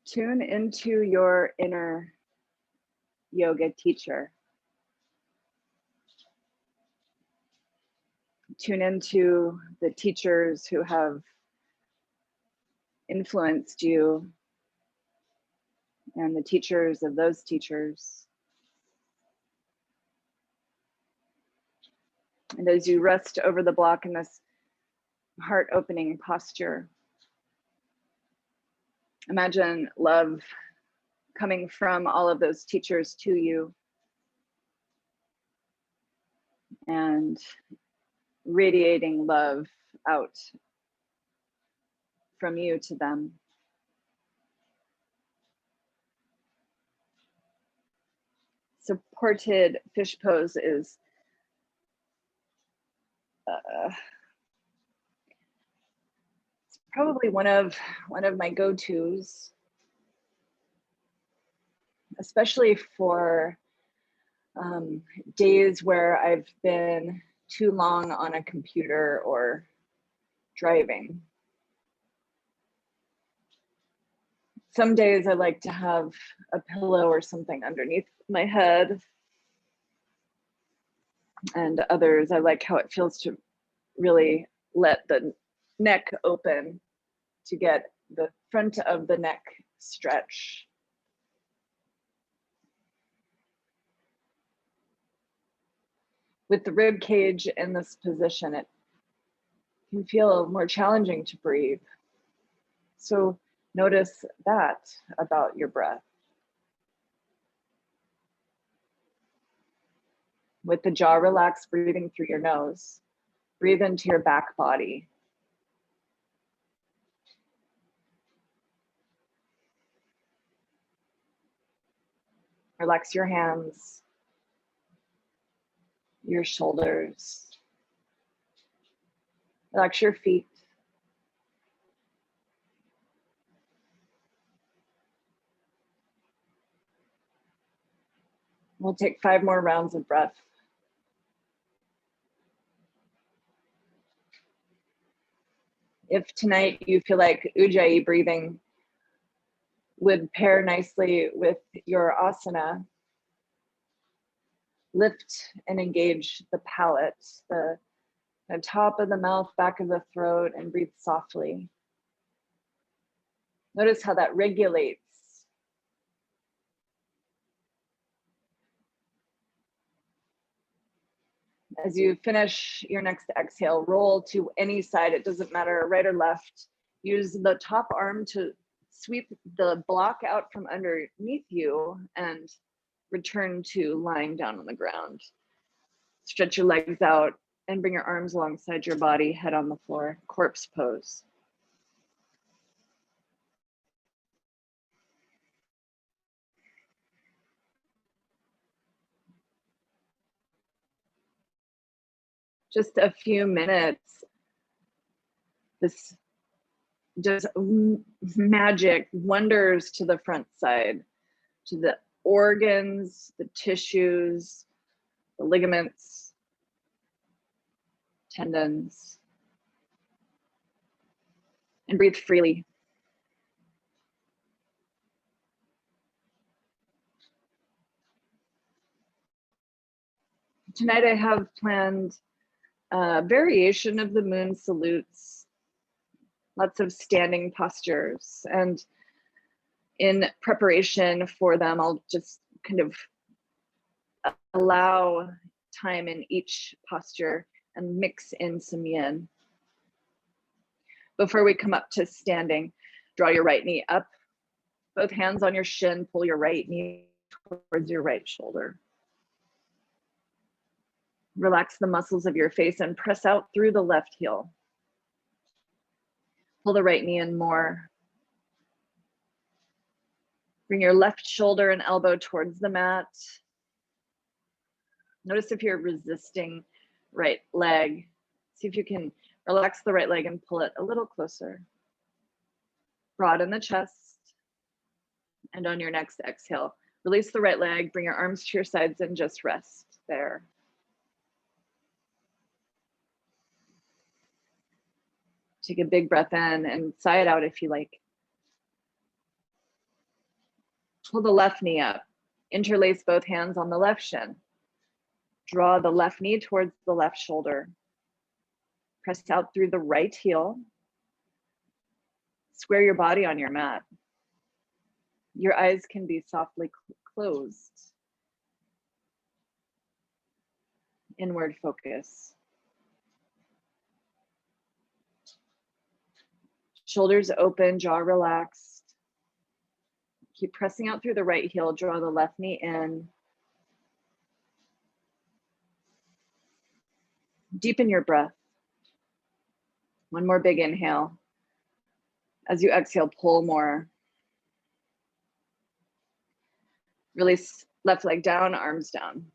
Tune into your inner yoga teacher. Tune into the teachers who have influenced you and the teachers of those teachers. And as you rest over the block in this heart-opening posture, imagine love coming from all of those teachers to you and radiating love out from you to them. Supported fish pose is it's probably one of my go-tos, especially for days where I've been too long on a computer or driving. Some days I like to have a pillow or something underneath my head, and others I like how it feels to really let the neck open to get the front of the neck stretch. With the rib cage in this position, it can feel more challenging to breathe. So notice that about your breath. With the jaw relaxed, breathing through your nose, breathe into your back body. Relax your hands, your shoulders. Relax your feet. We'll take 5 more rounds of breath. If tonight you feel like Ujjayi breathing would pair nicely with your asana, lift and engage the palate, the top of the mouth, back of the throat, and breathe softly. Notice how that regulates. As you finish your next exhale, roll to any side, it doesn't matter, right or left. Use the top arm to sweep the block out from underneath you and return to lying down on the ground. Stretch your legs out and bring your arms alongside your body, head on the floor, corpse pose. Just a few minutes, this just magic wonders to the front side, to the organs, the tissues, the ligaments, tendons, and breathe freely. Tonight I have planned a variation of the moon salutes, lots of standing postures, and in preparation for them, I'll just kind of allow time in each posture and mix in some yin. Before we come up to standing, draw your right knee up, both hands on your shin, pull your right knee towards your right shoulder. Relax the muscles of your face and press out through the left heel. Pull the right knee in more. Bring your left shoulder and elbow towards the mat. Notice if you're resisting right leg. See if you can relax the right leg and pull it a little closer. Broaden the chest. And on your next exhale, release the right leg, bring your arms to your sides and just rest there. Take a big breath in and sigh it out if you like. Pull the left knee up. Interlace both hands on the left shin. Draw the left knee towards the left shoulder. Press out through the right heel. Square your body on your mat. Your eyes can be softly closed. Inward focus. Shoulders open, jaw relaxed. Keep pressing out through the right heel. Draw the left knee in. Deepen your breath. One more big inhale. As you exhale, pull more. Release left leg down, arms down.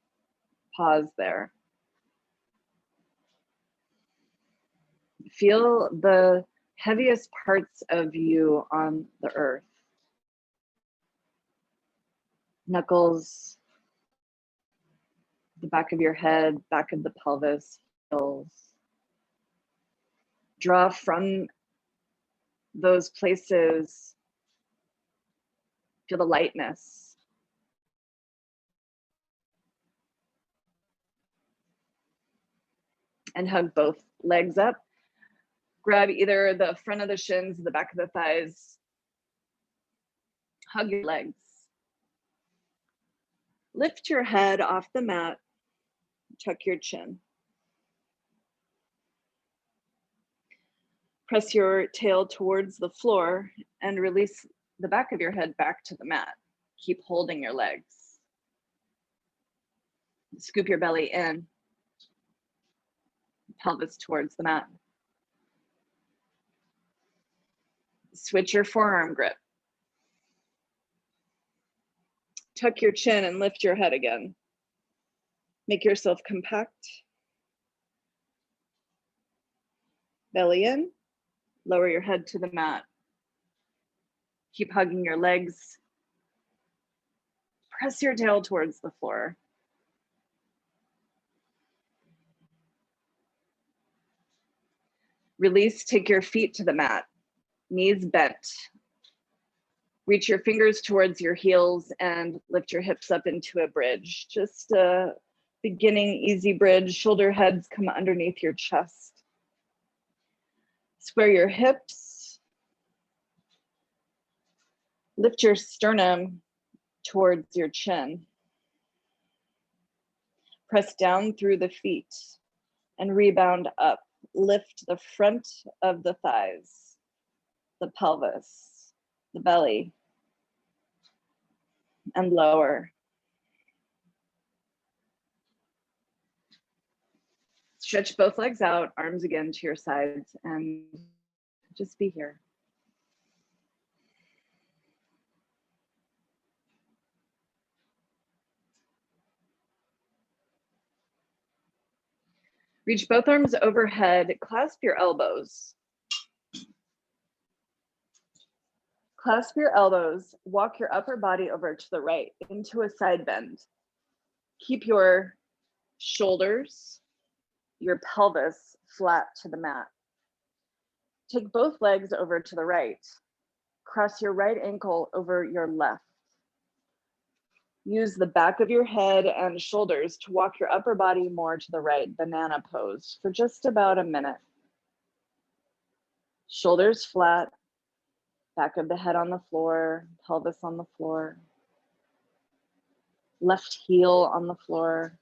Pause there. Feel the heaviest parts of you on the earth. Knuckles, the back of your head, back of the pelvis, heels. Draw from those places. Feel the lightness. And hug both legs up. Grab either the front of the shins, the back of the thighs. Hug your legs. Lift your head off the mat. Tuck your chin. Press your tail towards the floor and release the back of your head back to the mat. Keep holding your legs. Scoop your belly in. Pelvis towards the mat. Switch your forearm grip. Tuck your chin and lift your head again. Make yourself compact. Belly in. Lower your head to the mat. Keep hugging your legs. Press your tail towards the floor. Release, take your feet to the mat. Knees bent. Reach your fingers towards your heels and lift your hips up into a bridge. Just a beginning easy bridge. Shoulder heads come underneath your chest. Square your hips. Lift your sternum towards your chin. Press down through the feet and rebound up. Lift the front of the thighs, the pelvis, the belly, and lower. Stretch both legs out, arms again to your sides, and just be here. Reach both arms overhead, clasp your elbows. Clasp your elbows, walk your upper body over to the right into a side bend. Keep your shoulders, your pelvis flat to the mat. Take both legs over to the right. Cross your right ankle over your left. Use the back of your head and shoulders to walk your upper body more to the right, banana pose, for just about a minute. Shoulders flat, back of the head on the floor, pelvis on the floor. Left heel on the floor.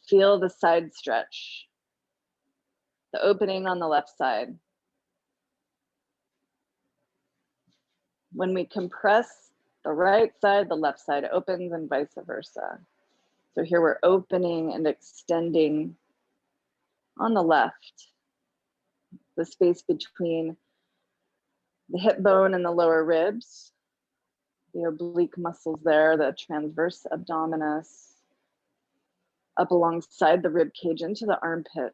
Feel the side stretch, the opening on the left side. When we compress the right side, the left side opens and vice versa. So here we're opening and extending on the left, the space between the hip bone and the lower ribs, the oblique muscles there, the transverse abdominis, up alongside the rib cage into the armpit.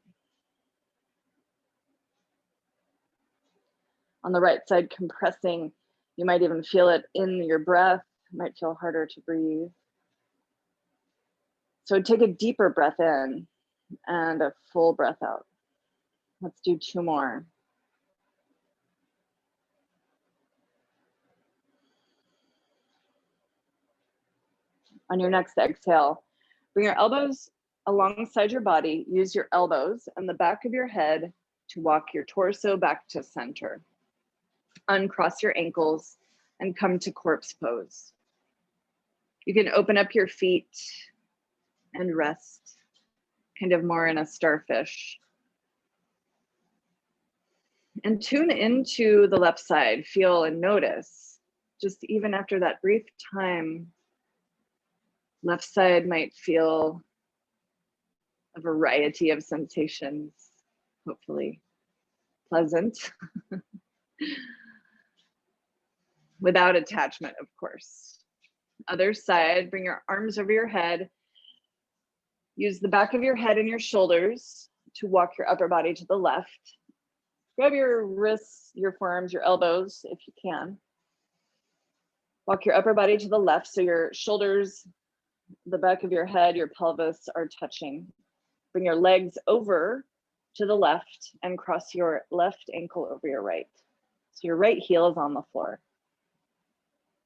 On the right side, compressing, you might even feel it in your breath. It might feel harder to breathe. So take a deeper breath in and a full breath out. Let's do 2 more. On your next exhale, bring your elbows alongside your body. Use your elbows and the back of your head to walk your torso back to center. Uncross your ankles and come to corpse pose. You can open up your feet and rest, kind of more in a starfish. And tune into the left side, feel and notice. Just even after that brief time, left side might feel a variety of sensations, hopefully pleasant, without attachment, of course. Other side, bring your arms over your head. Use the back of your head and your shoulders to walk your upper body to the left. Grab your wrists, your forearms, your elbows, if you can. Walk your upper body to the left so your shoulders, the back of your head, your pelvis are touching. Bring your legs over to the left and cross your left ankle over your right. So your right heel is on the floor.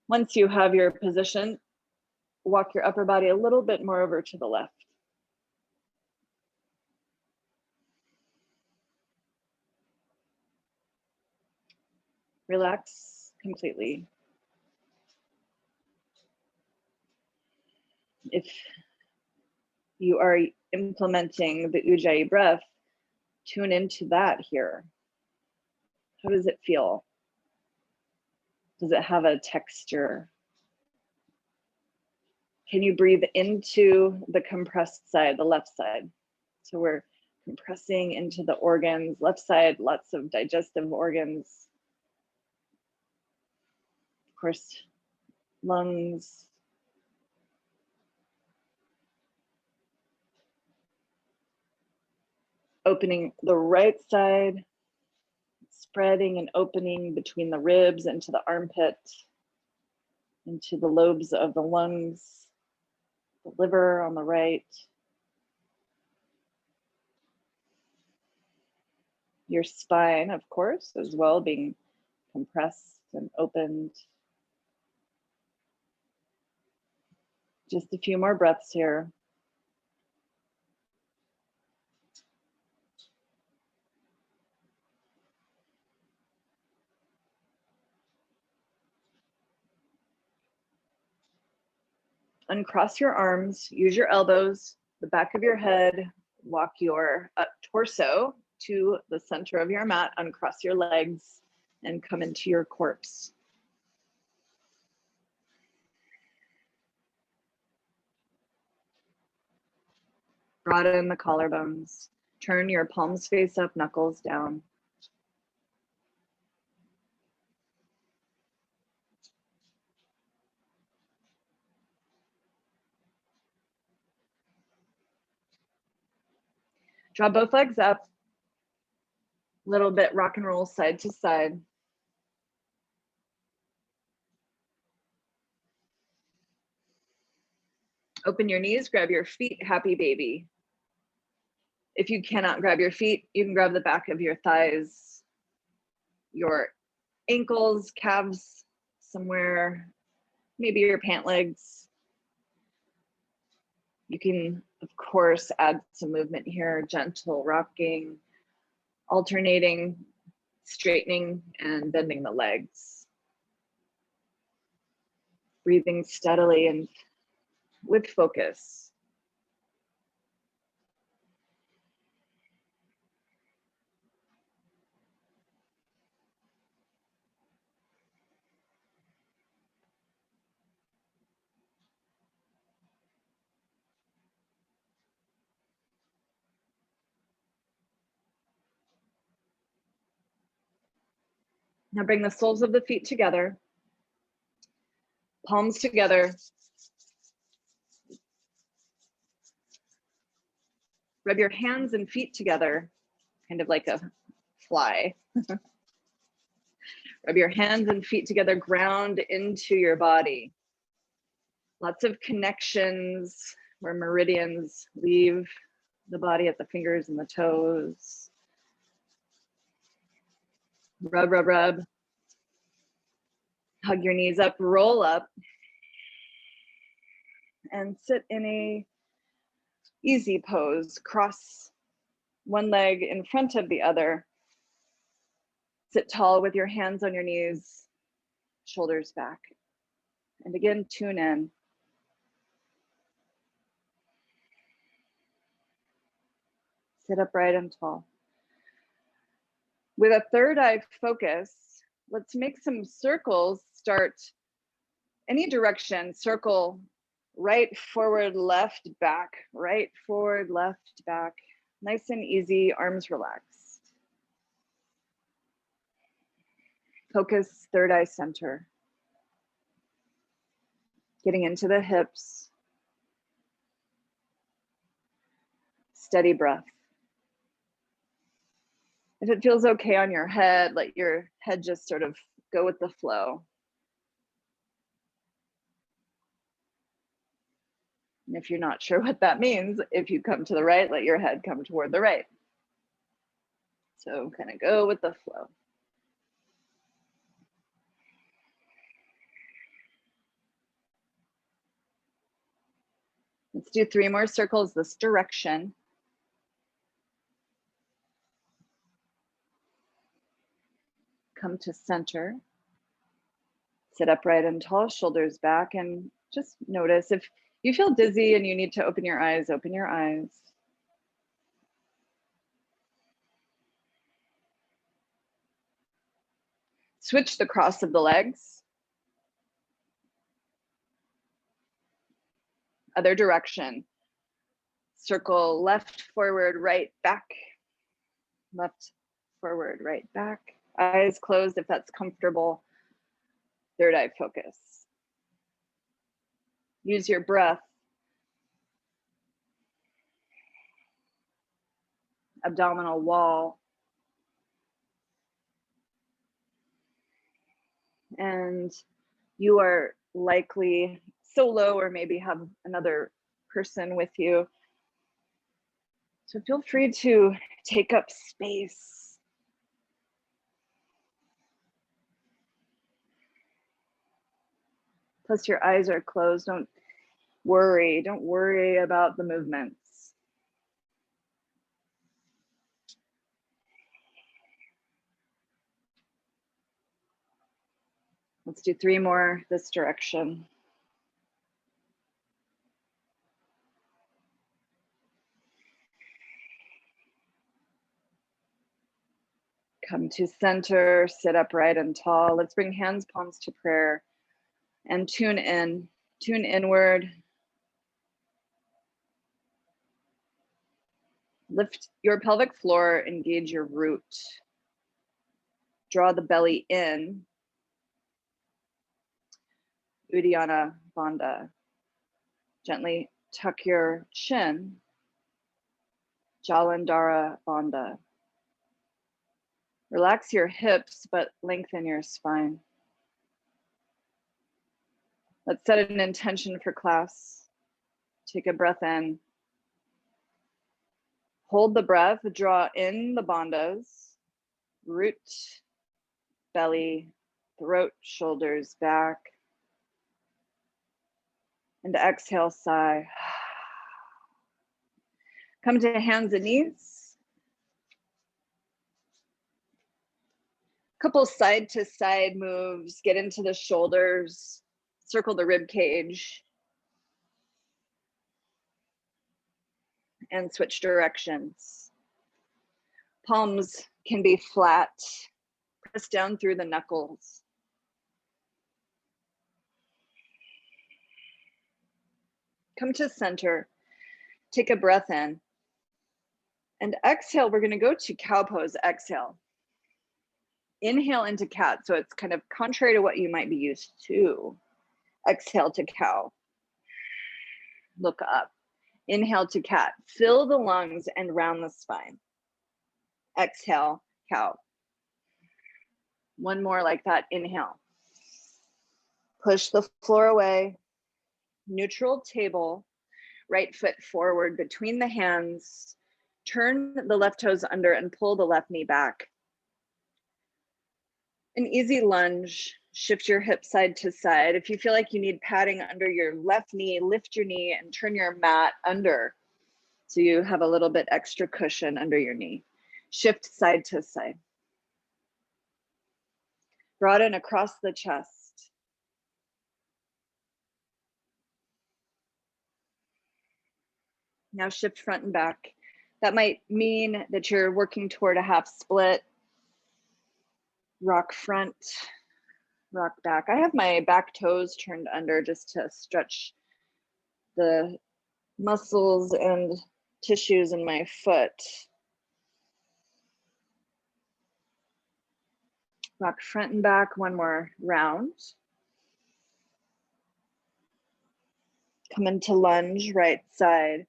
Once you have your position, walk your upper body a little bit more over to the left. Relax completely. If you are implementing the Ujjayi breath, tune into that here. How does it feel? Does it have a texture? Can you breathe into the compressed side, the left side? So we're compressing into the organs, left side, lots of digestive organs. Of course, lungs. Opening the right side, spreading and opening between the ribs into the armpit, into the lobes of the lungs, the liver on the right. Your spine, of course, as well, being compressed and opened. Just a few more breaths here. Uncross your arms, use your elbows, the back of your head, walk your torso to the center of your mat, uncross your legs, and come into your corpse. Broaden the collarbones. Turn your palms face up, knuckles down. Draw both legs up. Little bit rock and roll side to side. Open your knees, grab your feet, happy baby. If you cannot grab your feet, you can grab the back of your thighs, your ankles, calves, somewhere, maybe your pant legs. You can, of course, add some movement here, gentle rocking, alternating, straightening, and bending the legs. Breathing steadily and with focus. Now bring the soles of the feet together, palms together. Rub your hands and feet together, kind of like a fly. Rub your hands and feet together, ground into your body. Lots of connections where meridians leave the body at the fingers and the toes. Rub, rub, rub. Hug your knees up, roll up. and sit in a easy pose. Cross one leg in front of the other. Sit tall with your hands on your knees, shoulders back. And again, tune in. Sit upright and tall. With a third eye focus, let's make some circles. Start any direction. Circle right, forward, left, back, right, forward, left, back. Nice and easy, arms relaxed. Focus, third eye center. Getting into the hips. Steady breath. If it feels okay on your head, let your head just sort of go with the flow. And if you're not sure what that means, if you come to the right, let your head come toward the right. So kind of go with the flow. Let's do 3 more circles this direction. Come to center. Sit upright and tall, shoulders back, and just notice if you feel dizzy and you need to open your eyes, open your eyes. Switch the cross of the legs. Other direction. Circle left, forward, right, back. Left, forward, right, back. Eyes closed if that's comfortable. Third eye focus. Use your breath. Abdominal wall. And you are likely solo or maybe have another person with you. So feel free to take up space. Plus your eyes are closed. Don't worry about the movements. Let's do 3 more this direction. Come to center, sit upright and tall. Let's bring hands, palms to prayer and tune in, tune inward. Lift your pelvic floor, engage your root. Draw the belly in. Uddiyana Bandha. Gently tuck your chin. Jalandhara Bandha. Relax your hips, but lengthen your spine. Let's set an intention for class. Take a breath in. Hold the breath, draw in the bandhas, root, belly, throat, shoulders back. And exhale, sigh. Come to hands and knees. Couple side to side moves, get into the shoulders, circle the rib cage, and switch directions. Palms can be flat, press down through the knuckles. Come to center, take a breath in, and exhale, we're gonna go to cow pose, exhale. Inhale into cat, so it's kind of contrary to what you might be used to. Exhale to cow. Look up. Inhale to cat. Fill the lungs and round the spine. Exhale, cow. One more like that. Inhale. Push the floor away. Neutral table. Right foot forward between the hands. Turn the left toes under and pull the left knee back. An easy lunge. Shift your hip side to side. If you feel like you need padding under your left knee, lift your knee and turn your mat under so you have a little bit extra cushion under your knee. Shift side to side. Broaden across the chest. Now shift front and back. That might mean that you're working toward a half split. Rock front, rock back. I have my back toes turned under just to stretch the muscles and tissues in my foot. Rock front and back, one more round. Come into lunge, right side.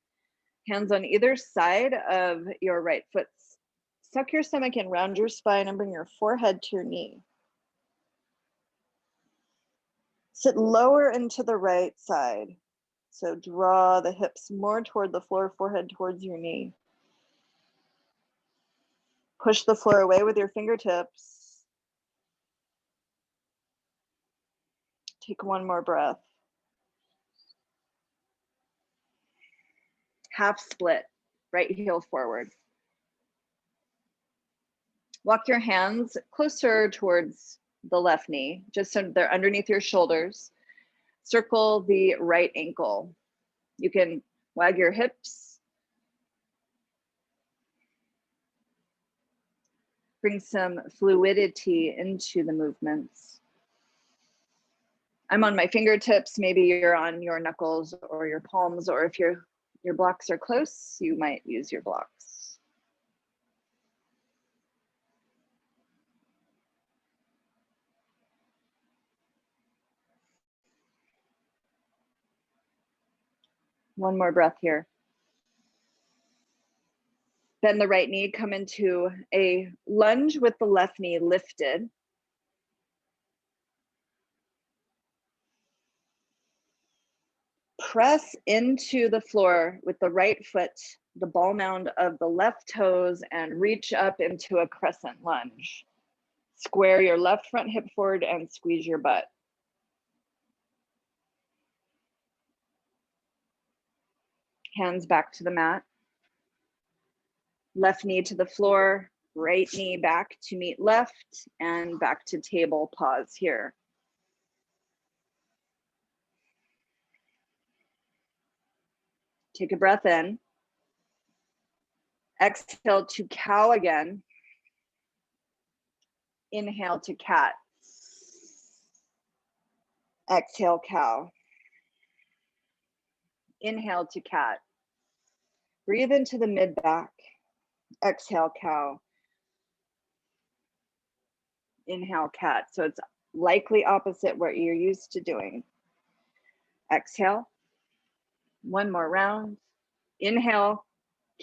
Hands on either side of your right foot. Suck your stomach in, round your spine, and bring your forehead to your knee. Sit lower into the right side. So draw the hips more toward the floor, forehead towards your knee. Push the floor away with your fingertips. Take one more breath. Half split, right heel forward. Walk your hands closer towards the left knee, just so they're underneath your shoulders. Circle the right ankle. You can wag your hips. Bring some fluidity into the movements. I'm on my fingertips. Maybe you're on your knuckles or your palms, or if your blocks are close, you might use your blocks. One more breath here. Bend the right knee, come into a lunge with the left knee lifted. Press into the floor with the right foot, the ball mound of the left toes, and reach up into a crescent lunge. Square your left front hip forward and squeeze your butt. Hands back to the mat. Left knee to the floor, right knee back to meet left, and back to table. Pause here. Take a breath in. Exhale to cow again. Inhale to cat. Exhale, cow. Inhale to cat. Breathe into the mid back. Exhale, cow. Inhale, cat. So it's likely opposite what you're used to doing. Exhale. One more round. Inhale,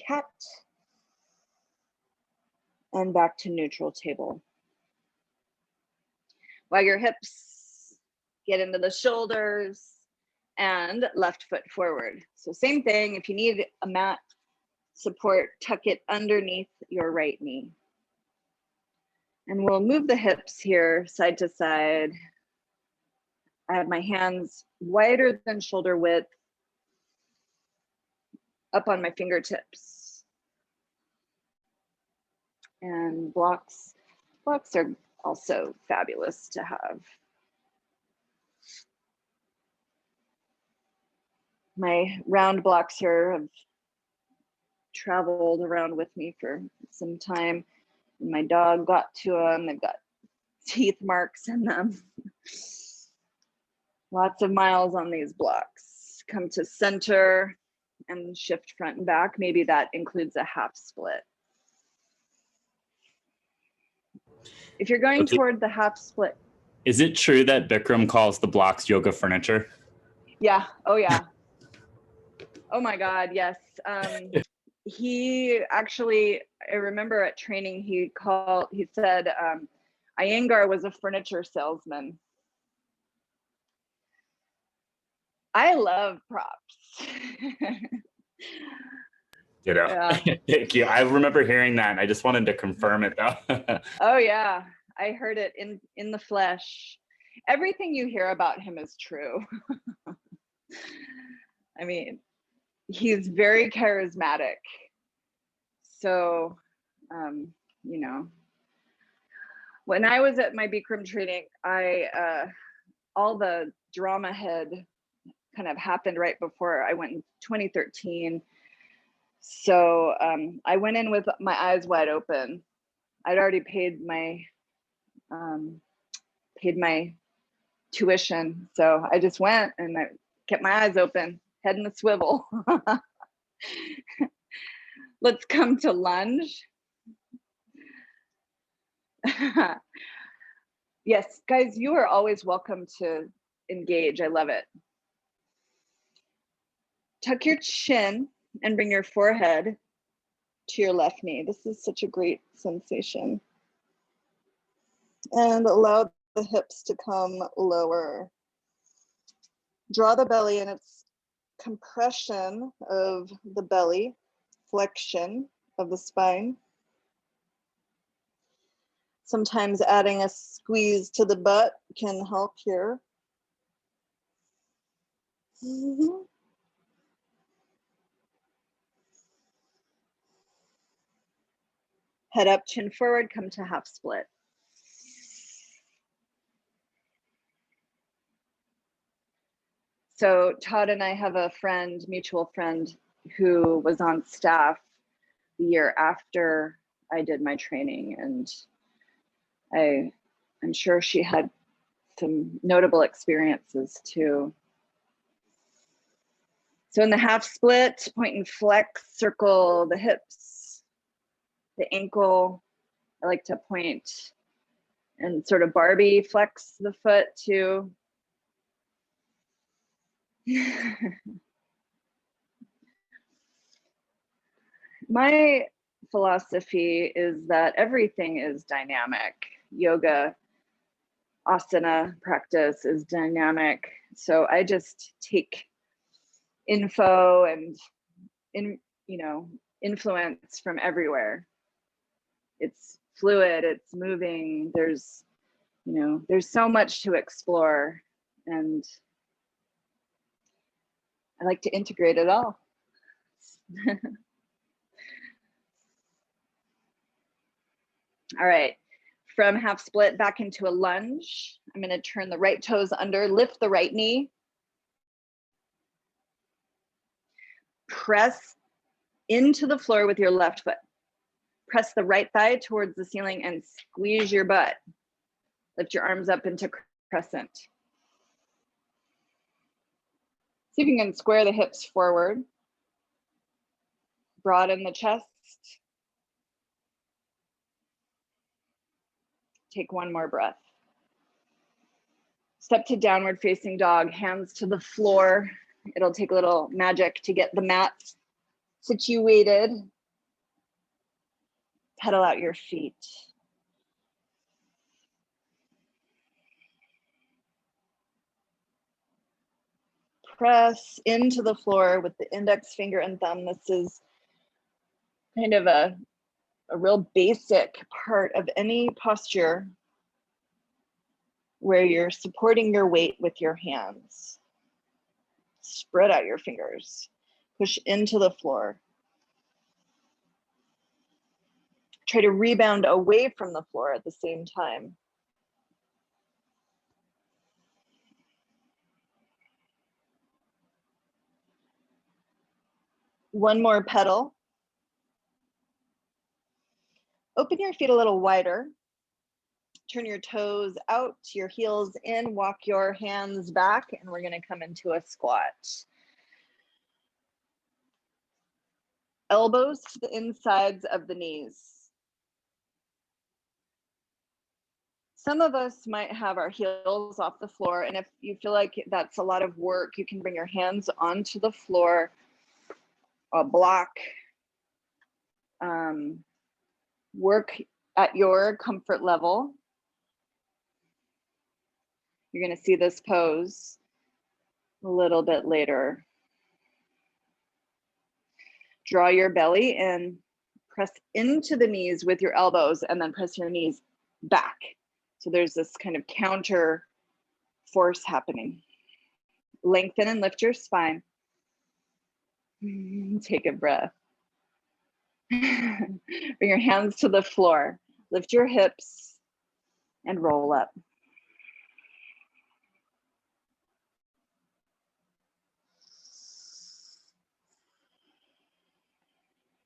cat. And back to neutral table. Wag your hips, get into the shoulders, and left foot forward. So same thing, if you need a mat support, tuck it underneath your right knee. And we'll move the hips here side to side. I have my hands wider than shoulder width, up on my fingertips. And blocks are also fabulous to have. My round blocks here have traveled around with me for some time. My dog got to them. They've got teeth marks in them. Lots of miles on these blocks. Come to center and shift front and back. Maybe that includes a half split. If you're going toward the half split. Is it true that Bikram calls the blocks yoga furniture? Yeah. Oh, yeah. Oh, my God. Yes. He actually, I remember at training, he said, Iyengar was a furniture salesman. I love props. You know, yeah. Thank you. I remember hearing that, and I just wanted to confirm it though. Oh yeah, I heard it in the flesh. everything you hear about him is true. I mean, he's very charismatic. So, you know, when I was at my Bikram training, all the drama had kind of happened right before I went in 2013. So I went in with my eyes wide open. I'd already paid my tuition. So I just went and I kept my eyes open, head in the swivel. Let's come to lunge. Yes, guys, you are always welcome to engage. I love it. Tuck your chin and bring your forehead to your left knee. This is such a great sensation. And allow the hips to come lower. Draw the belly in its compression of the belly, flexion of the spine. Sometimes adding a squeeze to the butt can help here. Head up, chin forward, come to half split. So Todd and I have a friend, mutual friend, who was on staff the year after I did my training, and I'm sure she had some notable experiences too. So in the half split, point and flex, circle the hips, the ankle. I like to point and sort of Barbie flex the foot too. My philosophy is that everything is dynamic. Yoga, asana practice is dynamic. So I just take info and influence from everywhere. It's fluid, it's moving. There's so much to explore, and I like to integrate it all. All right, from half split back into a lunge. I'm going to turn the right toes under, lift the right knee. Press into the floor with your left foot. Press the right thigh towards the ceiling and squeeze your butt. Lift your arms up into crescent. See if you can square the hips forward. Broaden the chest. Take one more breath. Step to downward facing dog, hands to the floor. It'll take a little magic to get the mat situated. Pedal out your feet. Press into the floor with the index finger and thumb. This is kind of a real basic part of any posture where you're supporting your weight with your hands. Spread out your fingers. Push into the floor. Try to rebound away from the floor at the same time. One more pedal. Open your feet a little wider. Turn your toes out, your heels in, walk your hands back, and we're going to come into a squat. Elbows to the insides of the knees. Some of us might have our heels off the floor, and if you feel like that's a lot of work, you can bring your hands onto the floor, a block. Work at your comfort level. You're going to see this pose a little bit later. Draw your belly in, press into the knees with your elbows, and then press your knees back. So there's this kind of counter force happening. Lengthen and lift your spine. Take a breath. Bring your hands to the floor. Lift your hips and roll up.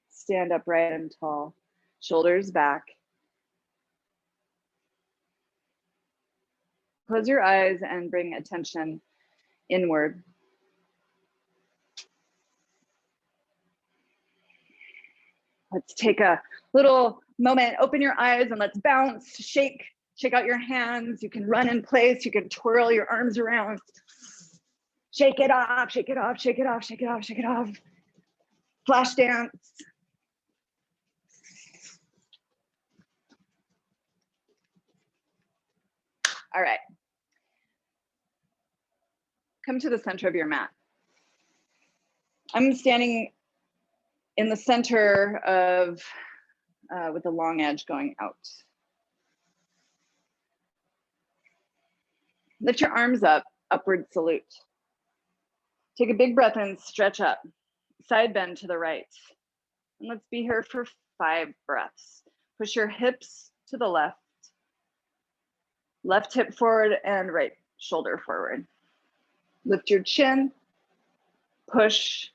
Stand upright and tall. Shoulders back. Close your eyes and bring attention inward. Let's take a little moment, open your eyes and let's bounce, shake out your hands. You can run in place, you can twirl your arms around. Shake it off, shake it off, shake it off, shake it off, shake it off. Flash dance. All right. Come to the center of your mat. I'm standing in the center of, with the long edge going out. Lift your arms up, upward salute. Take a big breath and stretch up. Side bend to the right. And let's be here for 5 breaths. Push your hips to the left. Left hip forward and right shoulder forward. Lift your chin. Push.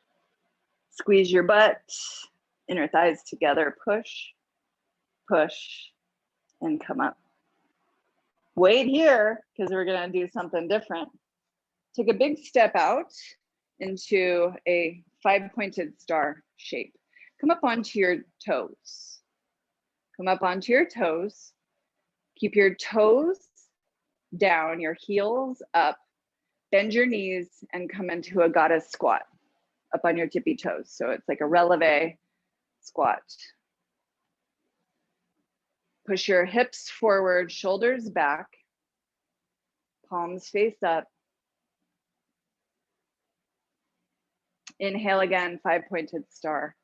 Squeeze your butt. Inner thighs together. Push. Push. And come up. Wait here because we're going to do something different. Take a big step out into a 5-pointed star shape. Come up onto your toes. Come up onto your toes. Keep your toes down, your heels up. Bend your knees and come into a goddess squat up on your tippy toes. So it's like a releve squat. Push your hips forward, shoulders back, palms face up. Inhale again, 5-pointed star.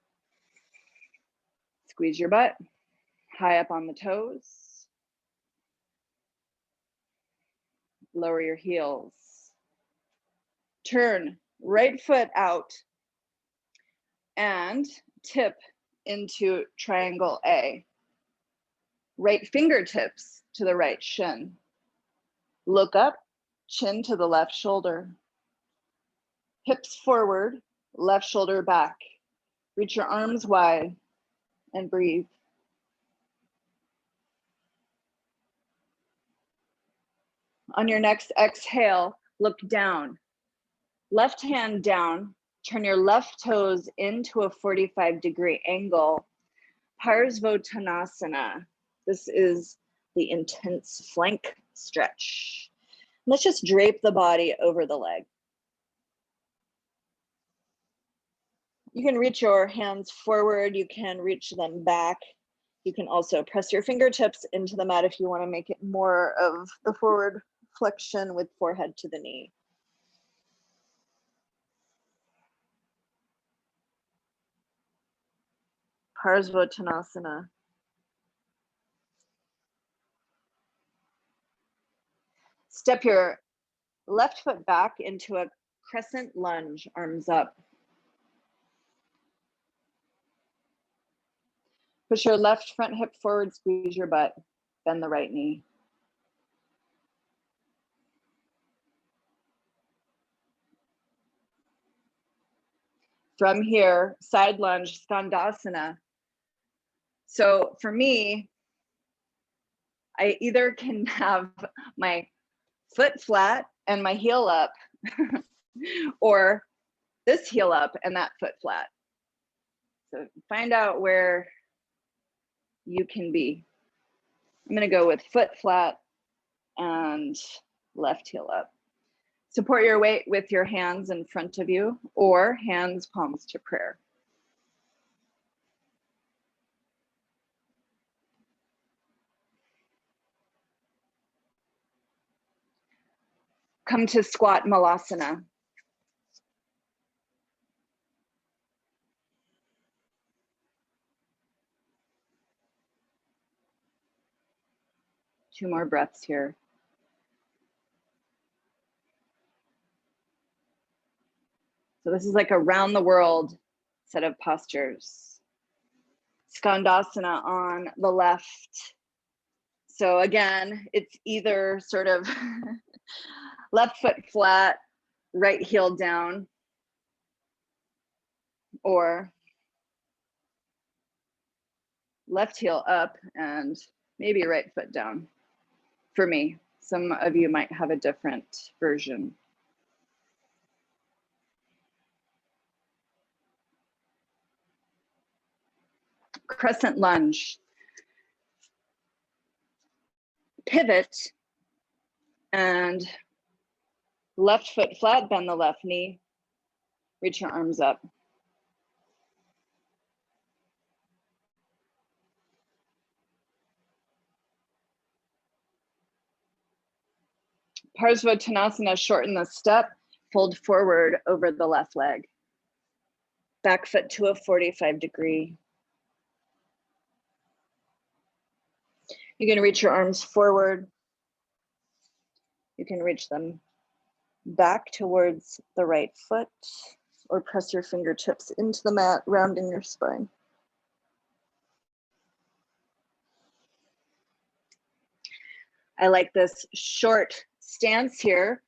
Squeeze your butt, high up on the toes. Lower your heels. Turn right foot out and tip into triangle A. Right fingertips to the right shin. Look up, chin to the left shoulder. Hips forward, left shoulder back. Reach your arms wide and breathe. On your next exhale, look down. Left hand down, turn your left toes into a 45-degree angle. Parsvottanasana. This is the intense flank stretch. Let's just drape the body over the leg. You can reach your hands forward, you can reach them back. You can also press your fingertips into the mat if you want to make it more of the forward flexion with forehead to the knee. Parsvottanasana. Step your left foot back into a crescent lunge, arms up. Push your left front hip forward, squeeze your butt, bend the right knee. From here, side lunge, Skandasana. So for me, I either can have my foot flat and my heel up, or this heel up and that foot flat. So find out where you can be. I'm gonna go with foot flat and left heel up. Support your weight with your hands in front of you or hands palms to prayer. Come to squat Malasana. Two more breaths here. So this is like a round the world set of postures. Skandasana on the left. So again, it's either sort of left foot flat, right heel down, or left heel up and maybe right foot down. For me, some of you might have a different version. Crescent lunge. Pivot and left foot flat, bend the left knee, reach your arms up. Parsvottanasana, shorten the step, fold forward over the left leg. Back foot to a 45-degree. You're going to reach your arms forward. You can reach them back towards the right foot or press your fingertips into the mat, rounding your spine. I like this short stance here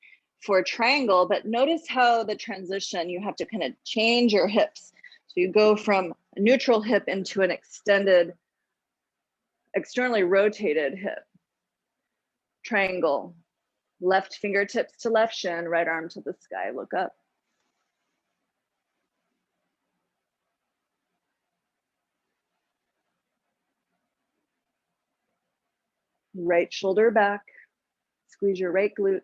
for triangle, but notice how the transition, you have to kind of change your hips. So you go from a neutral hip into an extended, externally rotated hip. Triangle, left fingertips to left shin, right arm to the sky, look up. Right shoulder back, squeeze your right glutes.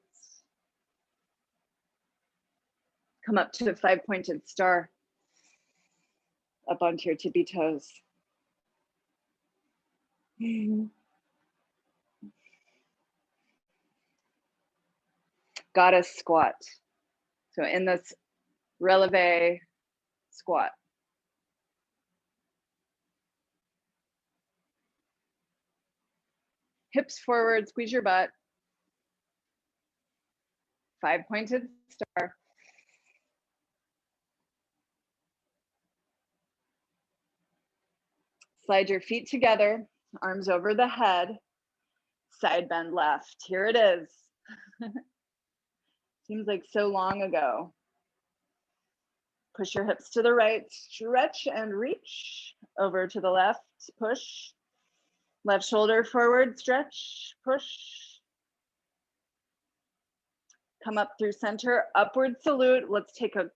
Come up to a 5-pointed star, up onto your tippy toes. Goddess squat. So in this releve squat. Hips forward, squeeze your butt. 5-pointed star. Slide your feet together, arms over the head, side bend left. Here it is. Seems like so long ago. Push your hips to the right, stretch and reach over to the left, push. Left shoulder forward, stretch, push. Come up through center, upward salute. Let's take a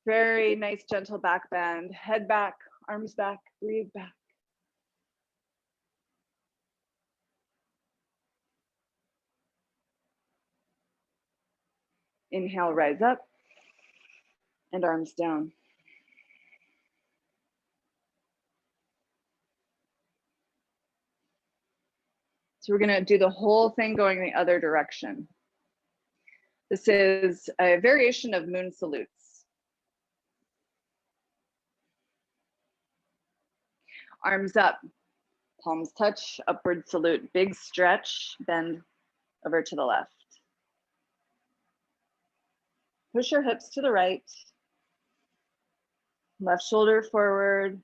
very nice gentle back bend. Head back, arms back, breathe back. Inhale, rise up and arms down. So we're gonna do the whole thing going the other direction. This is a variation of moon salutes. Arms up, palms touch, upward salute, big stretch, bend over to the left. Push your hips to the right. Left shoulder forward,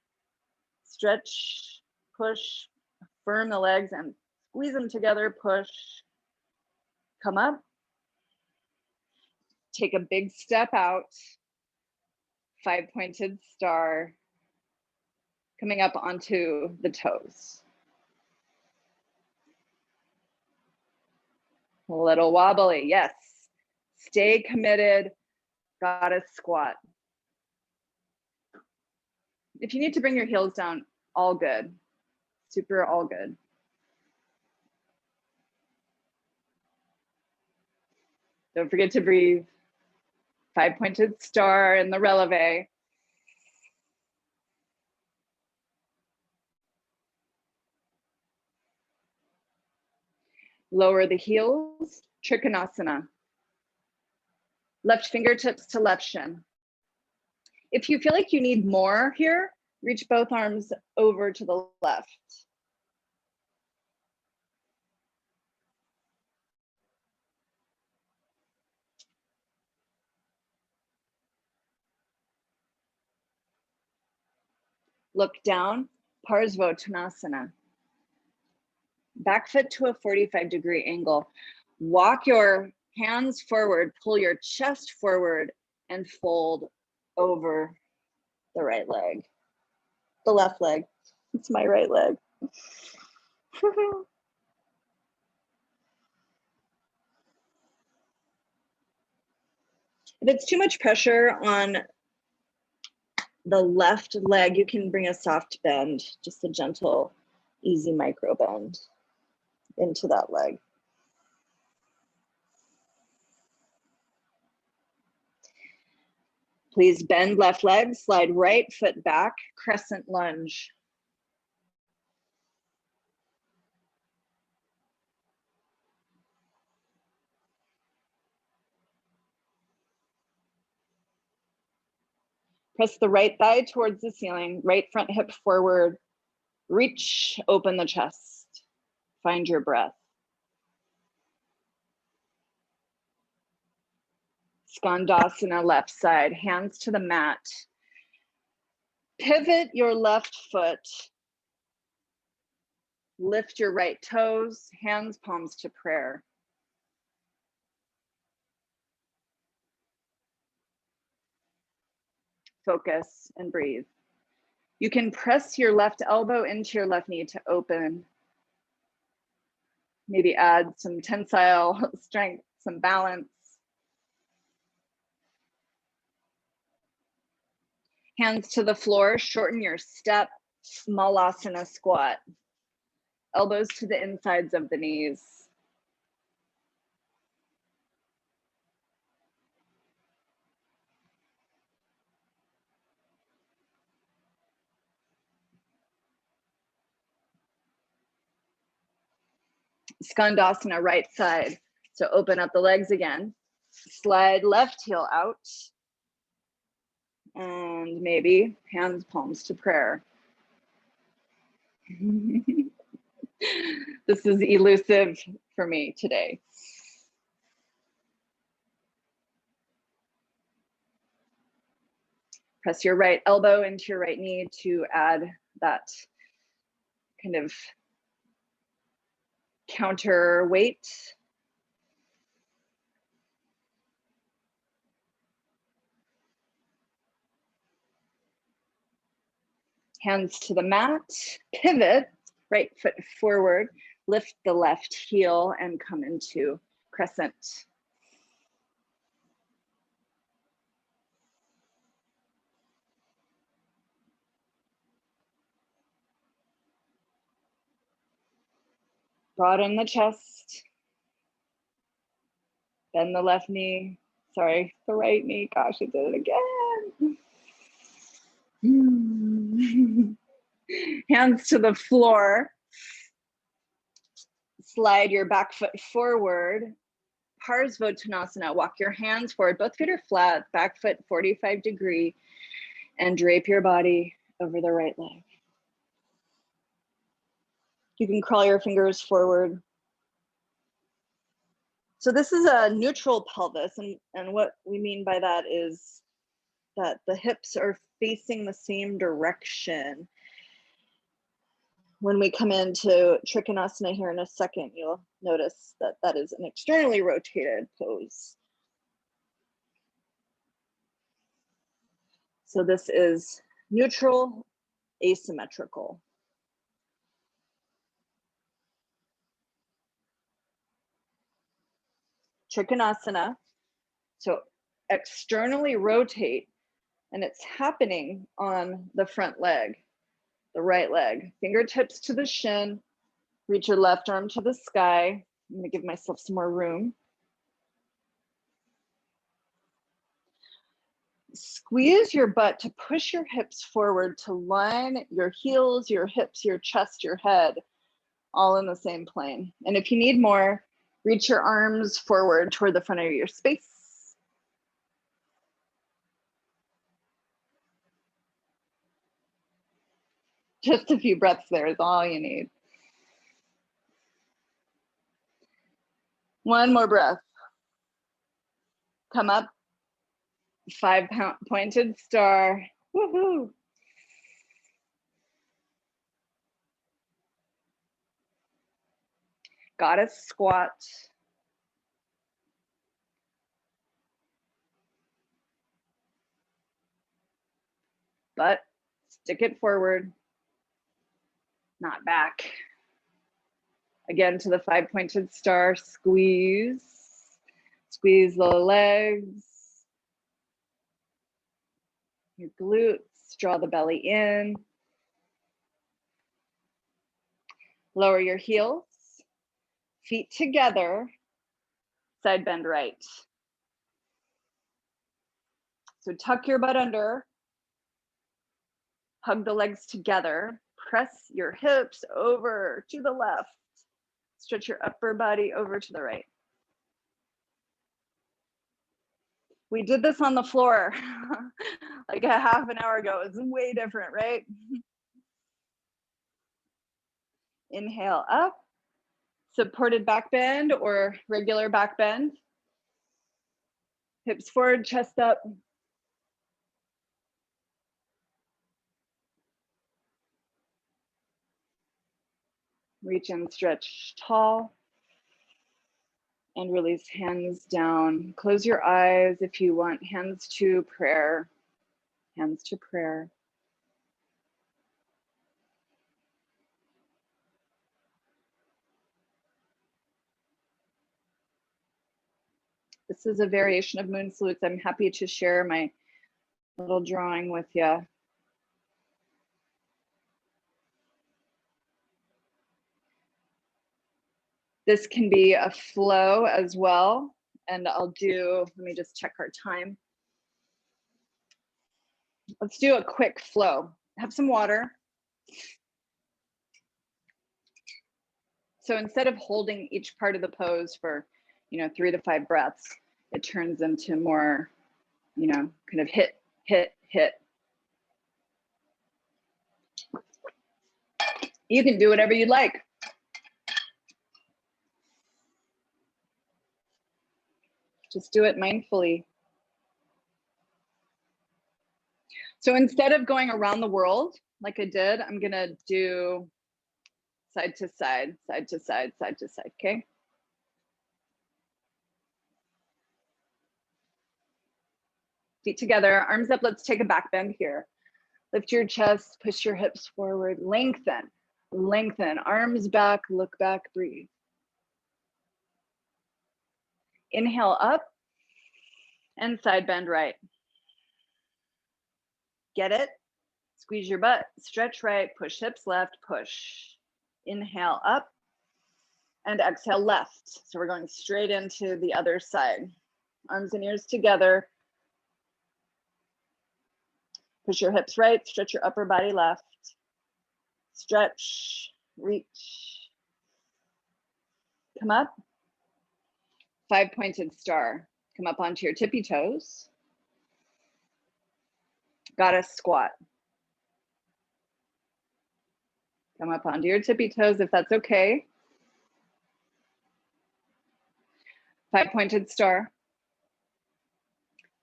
stretch, push, firm the legs and squeeze them together, push. Come up. Take a big step out. 5-pointed star. Coming up onto the toes. A little wobbly, yes. Stay committed, goddess squat. If you need to bring your heels down, all good. Super all good. Don't forget to breathe. 5-pointed star in the releve. Lower the heels, Trikonasana. Left fingertips to left shin. If you feel like you need more here, reach both arms over to the left. Look down, Parsvottanasana. Back foot to a 45-degree angle. Walk your hands forward, pull your chest forward, and fold over the right leg. The left leg. It's my right leg. If it's too much pressure on the left leg, you can bring a soft bend, just a gentle, easy micro bend into that leg. Please bend left leg, slide right foot back, crescent lunge. Press the right thigh towards the ceiling, right front hip forward, reach, open the chest, find your breath. Skandasana, left side, hands to the mat. Pivot your left foot. Lift your right toes, hands, palms to prayer. Focus and breathe. You can press your left elbow into your left knee to open. Maybe add some tensile strength, some balance. Hands to the floor, shorten your step, Malasana squat. Elbows to the insides of the knees. Skandasana, right side. So open up the legs again. Slide left heel out. And maybe hands, palms to prayer. This is elusive for me today. Press your right elbow into your right knee to add that kind of counterweight. Hands to the mat, pivot, right foot forward, lift the left heel and come into crescent. Broaden the chest. Bend the left knee. Sorry, the right knee. Gosh, I did it again. Hands to the floor. Slide your back foot forward. Parsvottanasana. Walk your hands forward. Both feet are flat. Back foot 45-degree. And drape your body over the right leg. You can crawl your fingers forward. So this is a neutral pelvis, and what we mean by that is that the hips are facing the same direction. When we come into Trikonasana here in a second, you'll notice that that is an externally rotated pose. So this is neutral, asymmetrical. Trikonasana, so externally rotate, and it's happening on the front leg, the right leg. Fingertips to the shin, reach your left arm to the sky. I'm gonna give myself some more room. Squeeze your butt to push your hips forward to line your heels, your hips, your chest, your head, all in the same plane. And if you need more, reach your arms forward toward the front of your space. Just a few breaths there is all you need. One more breath. Come up, 5-pointed star. Woohoo. Goddess squat. But stick it forward, not back. Again, to the 5-pointed star, squeeze. Squeeze the legs. Your glutes, draw the belly in. Lower your heels, feet together, side bend right. So tuck your butt under, hug the legs together, press your hips over to the left, stretch your upper body over to the right. We did this on the floor like a half an hour ago. It's way different, right? Inhale up, supported back bend or regular back bend. Hips forward, chest up. Reach and stretch tall. And release hands down. Close your eyes if you want. Hands to prayer. Hands to prayer. This is a variation of moon salutes. I'm happy to share my little drawing with you. This can be a flow as well. And I'll do, let me just check our time. Let's do a quick flow. Have some water. So instead of holding each part of the pose for, 3 to 5 breaths, it turns into more, kind of hit, hit, hit. You can do whatever you'd like. Just do it mindfully. So instead of going around the world like I did, I'm gonna do side to side, side to side, side to side, okay? Feet together, arms up, let's take a back bend here. Lift your chest, push your hips forward, lengthen, lengthen, arms back, look back, breathe. Inhale up and side bend right. Get it? Squeeze your butt, stretch right, push hips left, push. Inhale up and exhale left. So we're going straight into the other side. Arms and ears together. Push your hips right, stretch your upper body left. Stretch, reach. Come up. 5-pointed star. Come up onto your tippy toes. Goddess squat. Come up onto your tippy toes if that's okay. 5-pointed star.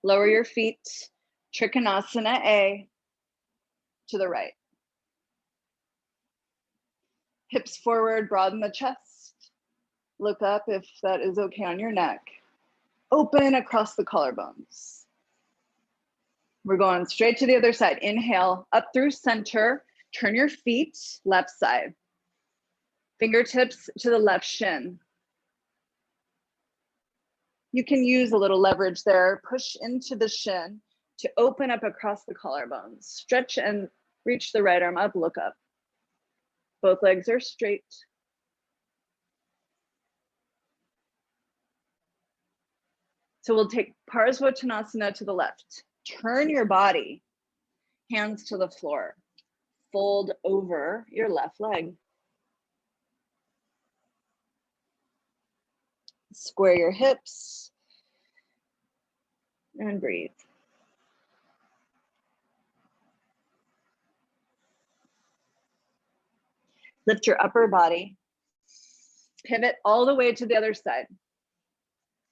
Lower your feet. Trikonasana A to the right. Hips forward, broaden the chest. Look up if that is okay on your neck. Open across the collarbones. We're going straight to the other side. Inhale, up through center. Turn your feet left side. Fingertips to the left shin. You can use a little leverage there. Push into the shin to open up across the collarbones. Stretch and reach the right arm up, look up. Both legs are straight. So we'll take Parsvottanasana to the left. Turn your body, hands to the floor. Fold over your left leg. Square your hips and breathe. Lift your upper body. Pivot all the way to the other side.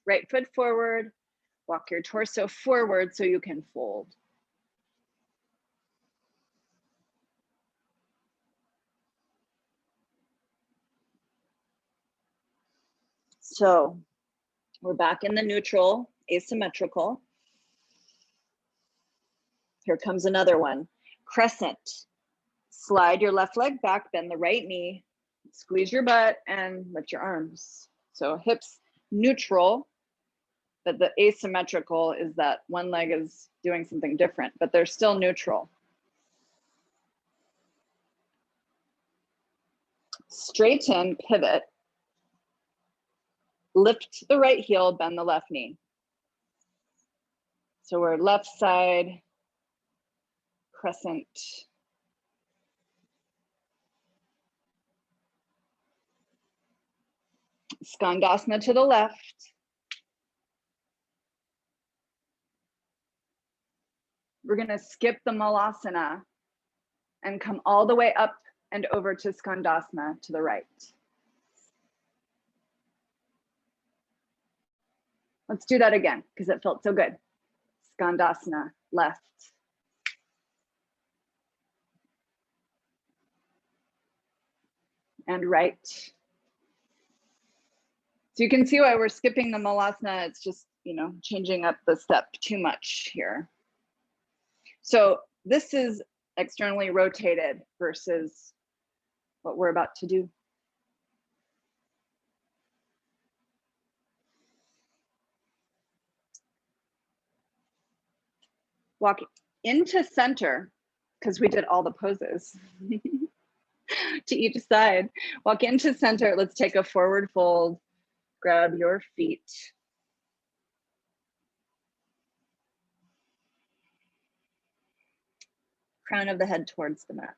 Right foot forward. Walk your torso forward so you can fold. So we're back in the neutral, asymmetrical. Here comes another one. Crescent. Slide your left leg back, bend the right knee, squeeze your butt, and lift your arms. So hips neutral, but the asymmetrical is that one leg is doing something different, but they're still neutral. Straighten, pivot. Lift the right heel, bend the left knee. So we're left side, crescent. Skandasana to the left. We're gonna skip the Malasana and come all the way up and over to Skandasana to the right. Let's do that again because it felt so good. Skandasana, left. And right. So you can see why we're skipping the Malasana. It's just, changing up the step too much here. So this is externally rotated versus what we're about to do. Walk into center, because we did all the poses to each side. Walk into center. Let's take a forward fold. Grab your feet. Crown of the head towards the mat.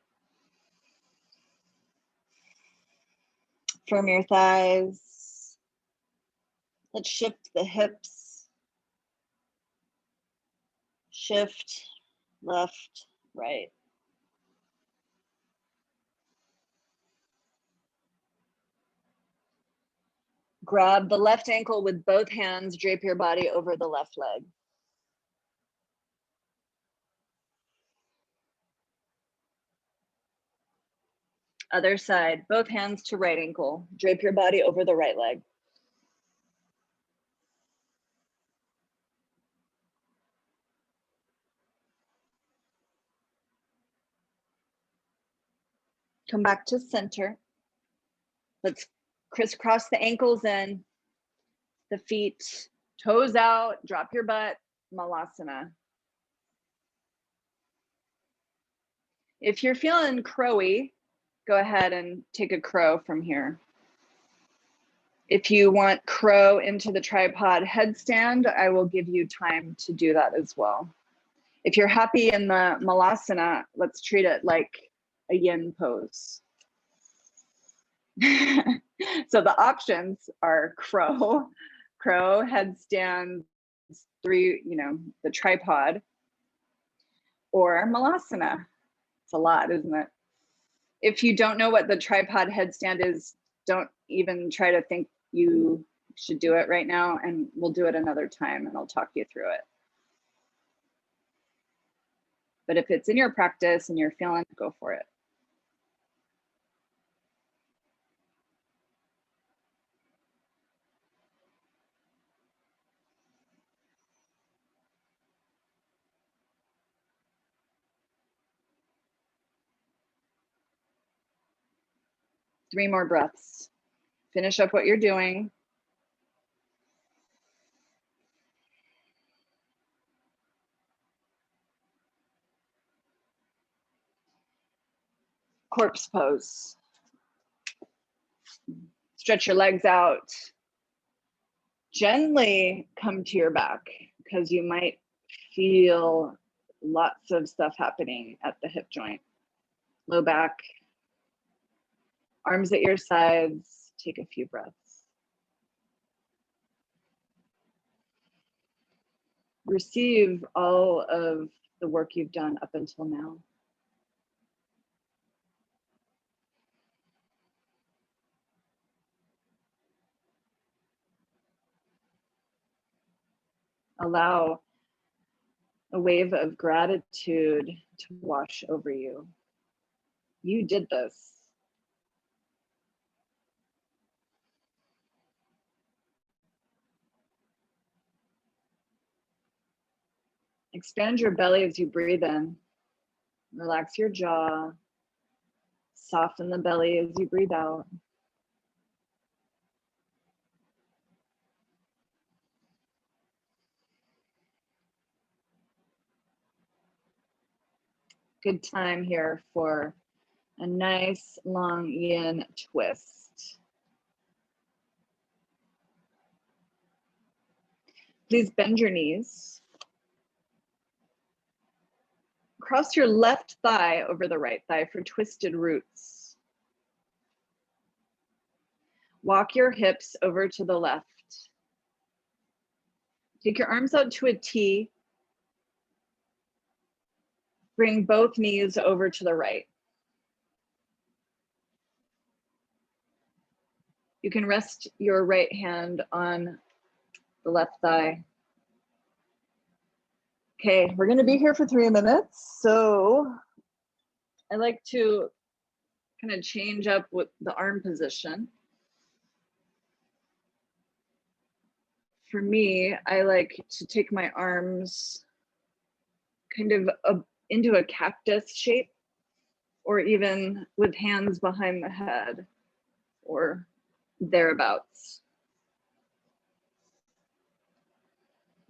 Firm your thighs. Let's shift the hips. Shift, left, right. Grab the left ankle with both hands, drape your body over the left leg. Other side, both hands to right ankle, drape your body over the right leg. Come back to center. Let's crisscross the ankles in, the feet, toes out, drop your butt, Malasana. If you're feeling crowy, go ahead and take a crow from here. If you want crow into the tripod headstand, I will give you time to do that as well. If you're happy in the Malasana, let's treat it like a yin pose. So the options are crow, headstand, the tripod, or Malasana. It's a lot, isn't it? If you don't know what the tripod headstand is, don't even try to think you should do it right now, and we'll do it another time and I'll talk you through it. But if it's in your practice and you're feeling it, go for it. Three more breaths. Finish up what you're doing. Corpse pose. Stretch your legs out. Gently come to your back because you might feel lots of stuff happening at the hip joint. Low back, arms at your sides. Take a few breaths. Receive all of the work you've done up until now. Allow a wave of gratitude to wash over you. You did this. Expand your belly as you breathe in. Relax your jaw. Soften the belly as you breathe out. Good time here for a nice long yin twist. Please bend your knees. Cross your left thigh over the right thigh for twisted roots. Walk your hips over to the left. Take your arms out to a T. Bring both knees over to the right. You can rest your right hand on the left thigh. Okay, we're gonna be here for 3 minutes. So I like to kind of change up with the arm position. For me, I like to take my arms kind of into a cactus shape, or even with hands behind the head or thereabouts.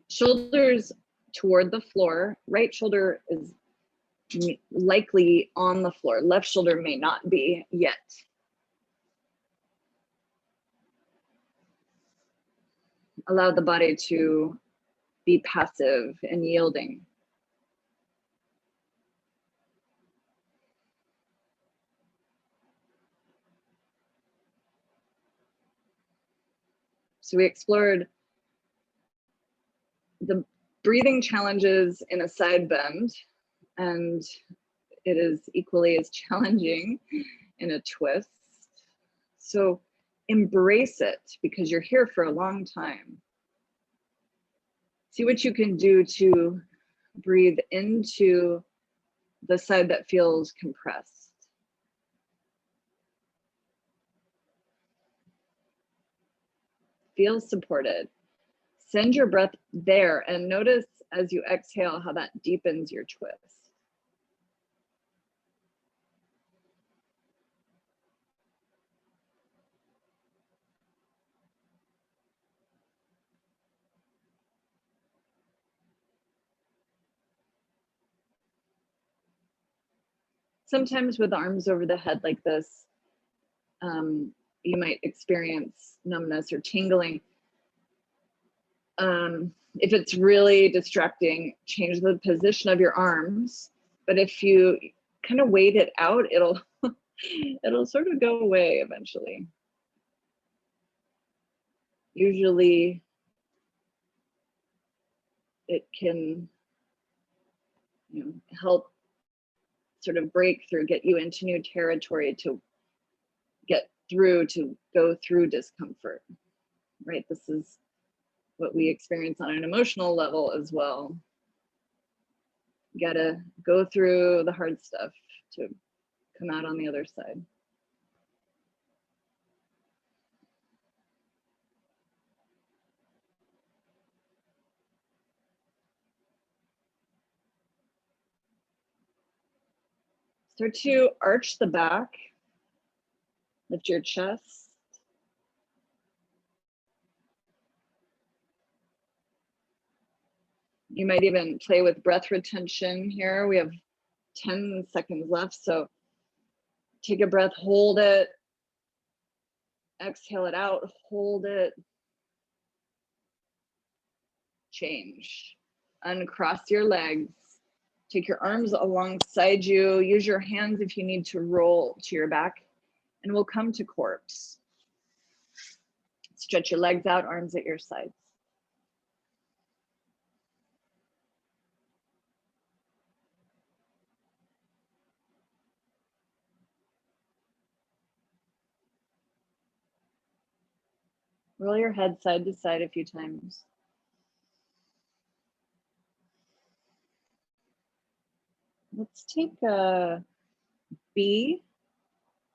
Shoulders toward the floor. Right shoulder is likely on the floor. Left shoulder may not be yet. Allow the body to be passive and yielding. So we explored the breathing challenges in a side bend, and it is equally as challenging in a twist. So embrace it because you're here for a long time. See what you can do to breathe into the side that feels compressed. Feel supported. Send your breath there and notice as you exhale how that deepens your twist. Sometimes with arms over the head like this, you might experience numbness or tingling. If it's really distracting, change the position of your arms. But if you kind of wait it out, it'll it'll sort of go away eventually. Usually it can, help sort of break through, get you into new territory to get through, to go through discomfort, right? This is what we experience on an emotional level as well. You gotta go through the hard stuff to come out on the other side. Start to arch the back, lift your chest. You might even play with breath retention here. We have 10 seconds left, so take a breath, hold it, exhale it out, hold it, change. Uncross your legs, take your arms alongside you, use your hands if you need to roll to your back, and we'll come to corpse. Stretch your legs out, arms at your sides. Roll your head side to side a few times. Let's take a B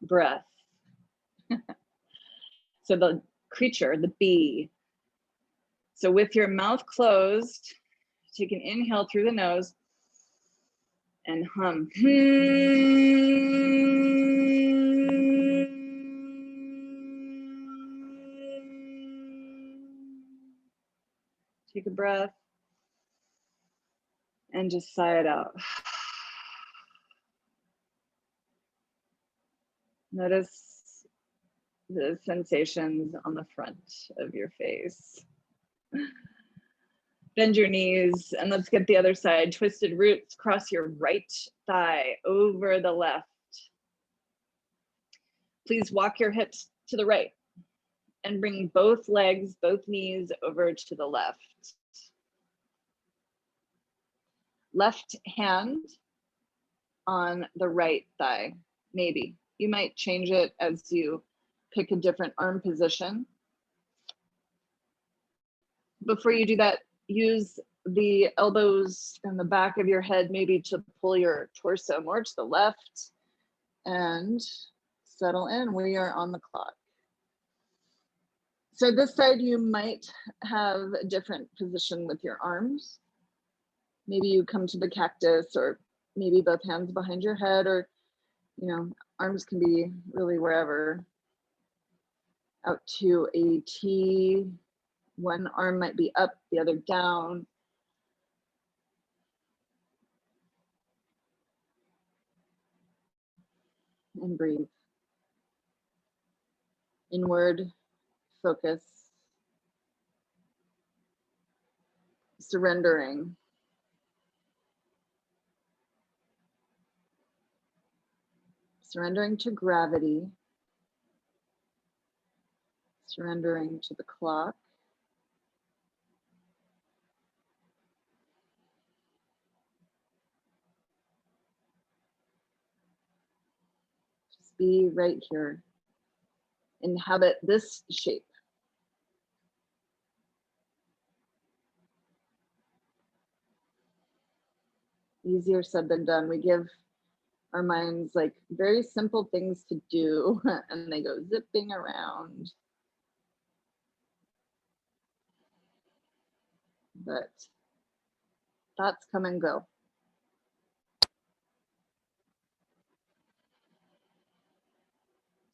breath. So the creature, the bee. So with your mouth closed, Take an inhale through the nose and hum. Take a breath and just sigh it out. Notice the sensations on the front of your face. Bend your knees and let's get the other side. Twisted roots, cross your right thigh over the left. Please walk your hips to the right and bring both legs, both knees over to the left. Left hand on the right thigh, maybe. You might change it as you pick a different arm position. Before you do that, use the elbows and the back of your head maybe to pull your torso more to the left and settle in. We are on the clock. So this side, you might have a different position with your arms. Maybe you come to the cactus, or maybe both hands behind your head, or, you know, arms can be really wherever. Out to a T. One arm might be up, the other down. And breathe. Inward focus. Surrendering. Surrendering to gravity. Surrendering to the clock. Just be right here. Inhabit this shape. Easier said than done. We give our minds like very simple things to do and they go zipping around. But thoughts come and go.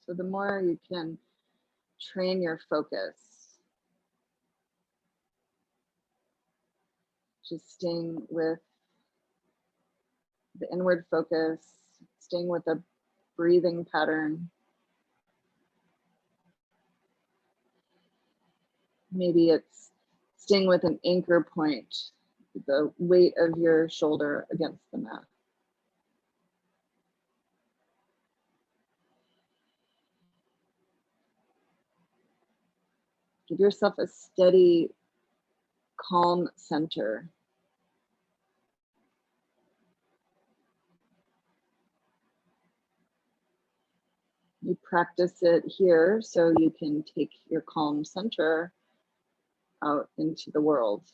So the more you can train your focus, just staying with the inward focus, staying with a breathing pattern. Maybe it's staying with an anchor point, the weight of your shoulder against the mat. Give yourself a steady, calm center. You practice it here so you can take your calm center out into the world.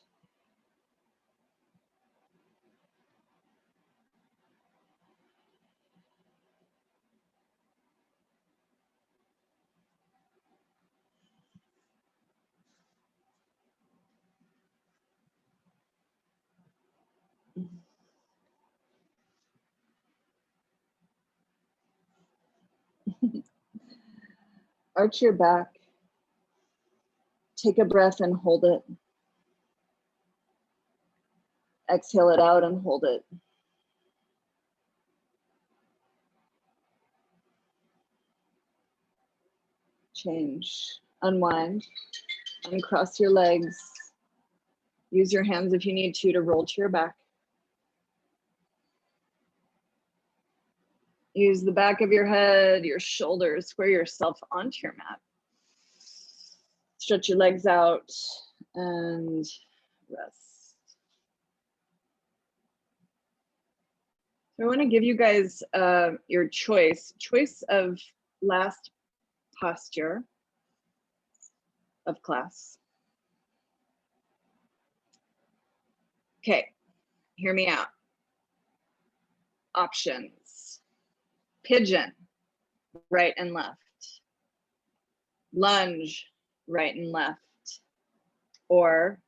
Arch your back. Take a breath and hold it. Exhale it out and hold it. Change. Unwind. Uncross your legs. Use your hands if you need to roll to your back. Use the back of your head, your shoulders, square yourself onto your mat. Stretch your legs out and rest. So I want to give you guys your choice of last posture of class. Okay, hear me out. Options: pigeon, right and left. Lunge, right and left. Or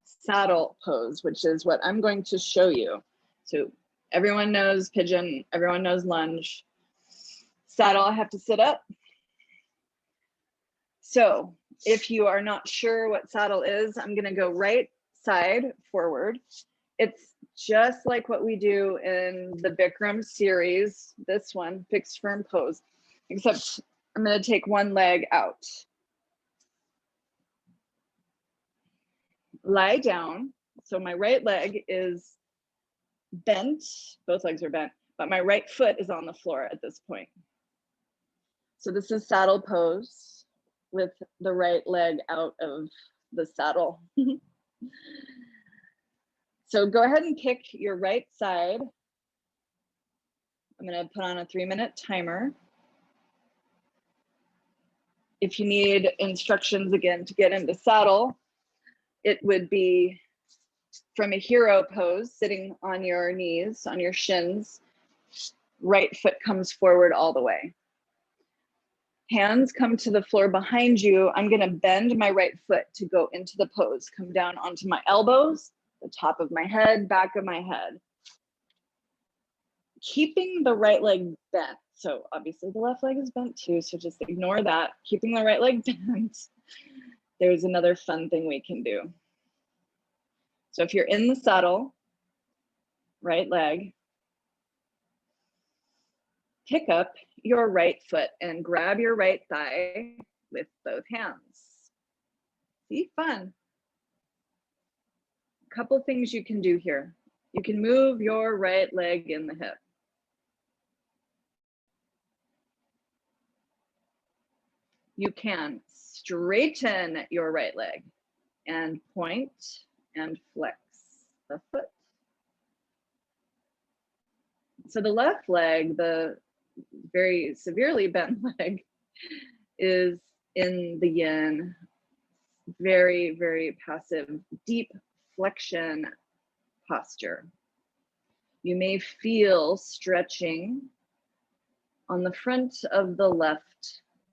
saddle pose, which is what I'm going to show you. So everyone knows pigeon, everyone knows lunge. Saddle, I have to sit up. So if you are not sure what saddle is, I'm gonna go right side forward. It's just like what we do in the Bikram series, this one, fixed firm pose, except I'm gonna take one leg out. Lie down. So my right leg is bent, both legs are bent, but my right foot is on the floor at this point. So this is saddle pose with the right leg out of the saddle. So go ahead and pick your right side. I'm gonna put on a 3-minute timer. If you need instructions again to get into saddle, it would be from a hero pose, sitting on your knees, on your shins, right foot comes forward all the way. Hands come to the floor behind you. I'm gonna bend my right foot to go into the pose, come down onto my elbows, the top of my head, back of my head. Keeping the right leg bent. So obviously the left leg is bent too, so just ignore that. Keeping the right leg bent. There's another fun thing we can do. So if you're in the saddle, right leg, pick up your right foot and grab your right thigh with both hands. See, fun. A couple things you can do here. You can move your right leg in the hip. You can straighten your right leg and point and flex the foot. So the left leg, the very severely bent leg, is in the yin, very, very passive, deep flexion posture. You may feel stretching on the front of the left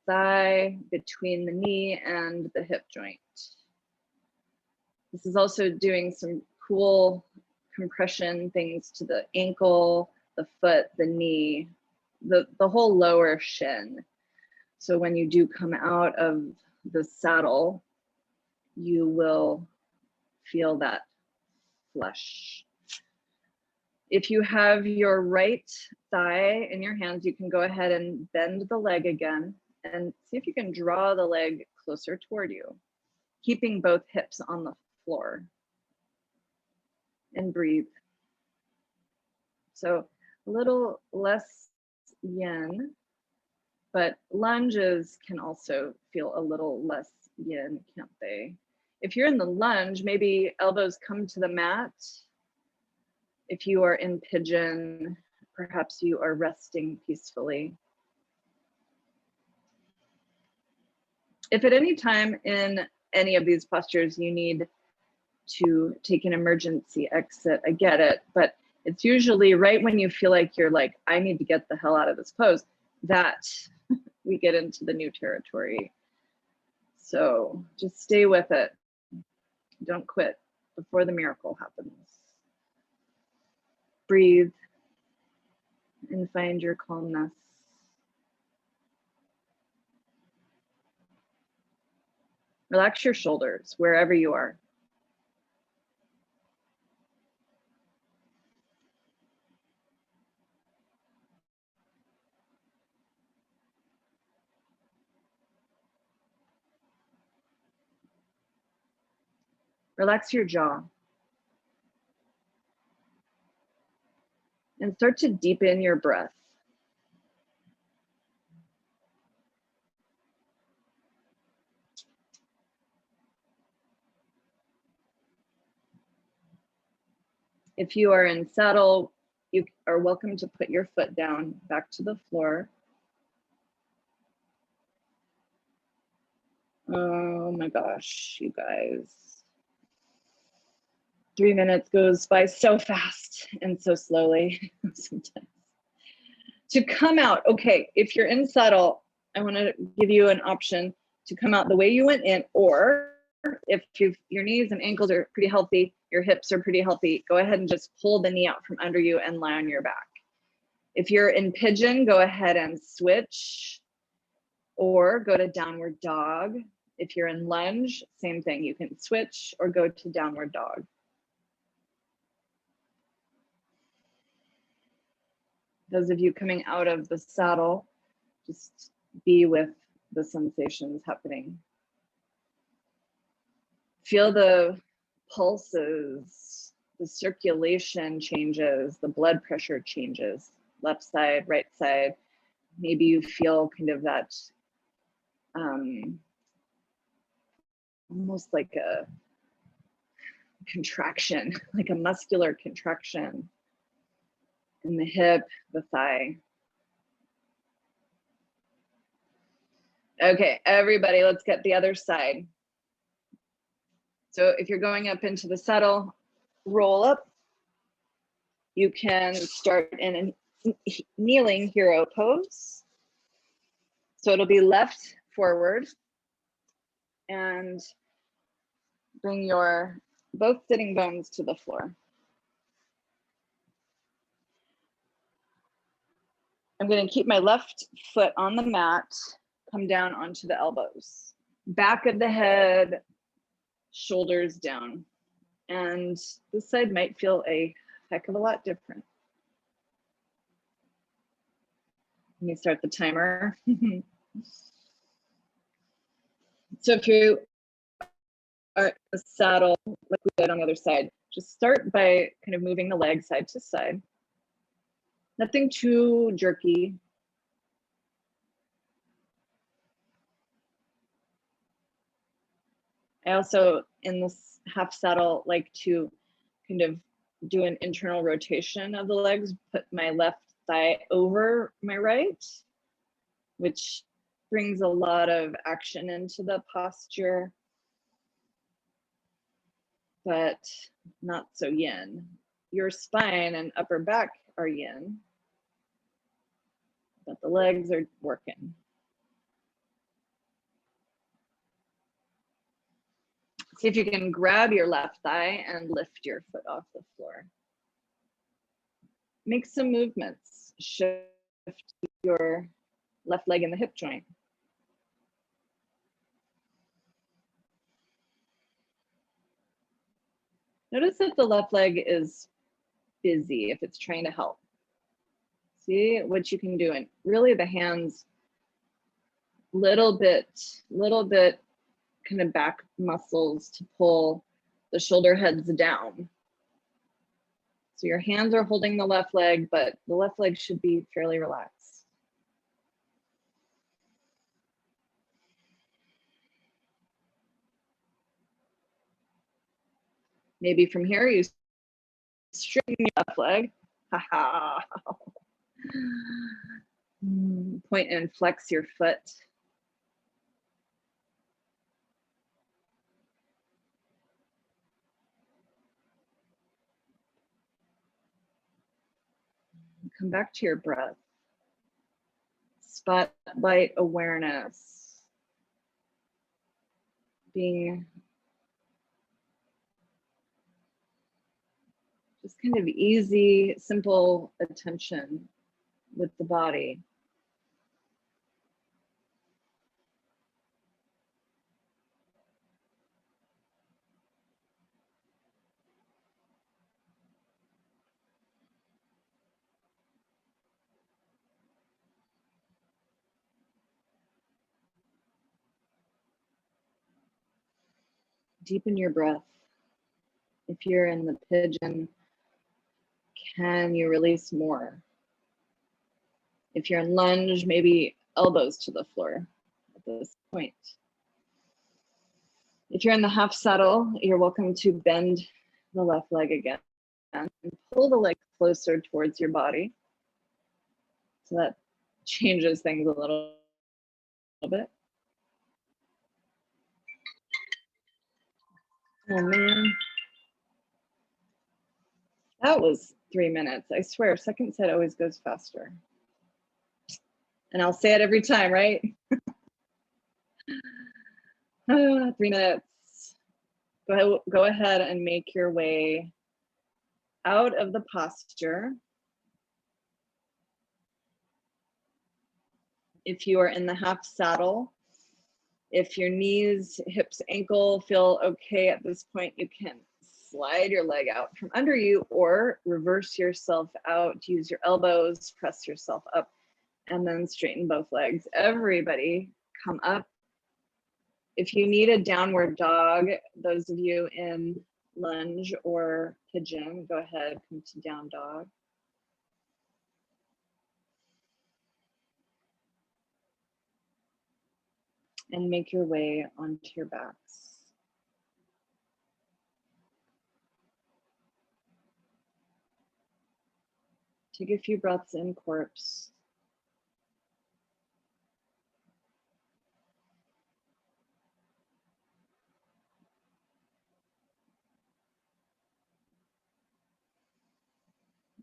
thigh, between the knee and the hip joint. This is also doing some cool compression things to the ankle, the foot, the knee, the whole lower shin. So when you do come out of the saddle, you will feel that flesh. If you have your right thigh in your hands, you can go ahead and bend the leg again and see if you can draw the leg closer toward you, keeping both hips on the floor. And breathe. So a little less yin, but lunges can also feel a little less yin, can't they? If you're in the lunge, maybe elbows come to the mat. If you are in pigeon, perhaps you are resting peacefully. If at any time in any of these postures you need to take an emergency exit, I get it, but it's usually right when you feel like you're like, I need to get the hell out of this pose, that we get into the new territory. So just stay with it. Don't quit before the miracle happens. Breathe and find your calmness. Relax your shoulders wherever you are. Relax your jaw. And start to deepen your breath. If you are in saddle, you are welcome to put your foot down back to the floor. Oh my gosh, you guys. 3 minutes goes by so fast and so slowly sometimes. To come out, okay, if you're in saddle, I want to give you an option to come out the way you went in, or if your knees and ankles are pretty healthy, your hips are pretty healthy, go ahead and just pull the knee out from under you and lie on your back. If you're in pigeon, go ahead and switch or go to downward dog. If you're in lunge, same thing. You can switch or go to downward dog. Those of you coming out of the saddle, just be with the sensations happening. Feel the pulses, the circulation changes, the blood pressure changes, left side, right side. Maybe you feel kind of that almost like a contraction, like a muscular contraction in the hip, the thigh. Okay, everybody, let's get the other side. So if you're going up into the saddle, roll up. You can start in a kneeling hero pose. So it'll be left forward and bring your both sitting bones to the floor. I'm going to keep my left foot on the mat, come down onto the elbows. Back of the head, shoulders down. And this side might feel a heck of a lot different. Let me start the timer. So if you are in the saddle, like we did on the other side, just start by kind of moving the leg side to side. Nothing too jerky. I also, in this half saddle, like to kind of do an internal rotation of the legs, put my left thigh over my right, which brings a lot of action into the posture, but not so yin. Your spine and upper back are yin, but the legs are working. See if you can grab your left thigh and lift your foot off the floor. Make some movements. Shift your left leg in the hip joint. Notice if the left leg is busy, if it's trying to help. See what you can do. And really the hands, little bit kind of back muscles to pull the shoulder heads down. So your hands are holding the left leg, but the left leg should be fairly relaxed. Maybe from here you straighten your left leg. Point and flex your foot. Come back to your breath. Spotlight awareness. Being just kind of easy, simple attention with the body. Deepen your breath. If you're in the pigeon, can you release more? If you're in lunge, maybe elbows to the floor at this point. If you're in the half saddle, you're welcome to bend the left leg again and pull the leg closer towards your body. So that changes things a little bit. Oh man. That was 3 minutes. I swear, second set always goes faster. And I'll say it every time, right? 3 minutes. Go ahead and make your way out of the posture. If you are in the half saddle, if your knees, hips, ankle feel okay at this point, you can slide your leg out from under you or reverse yourself out. Use your elbows, press yourself up, and then straighten both legs. Everybody come up. If you need a downward dog, those of you in lunge or pigeon, go ahead, come to down dog. And make your way onto your backs. Take a few breaths in, corpse.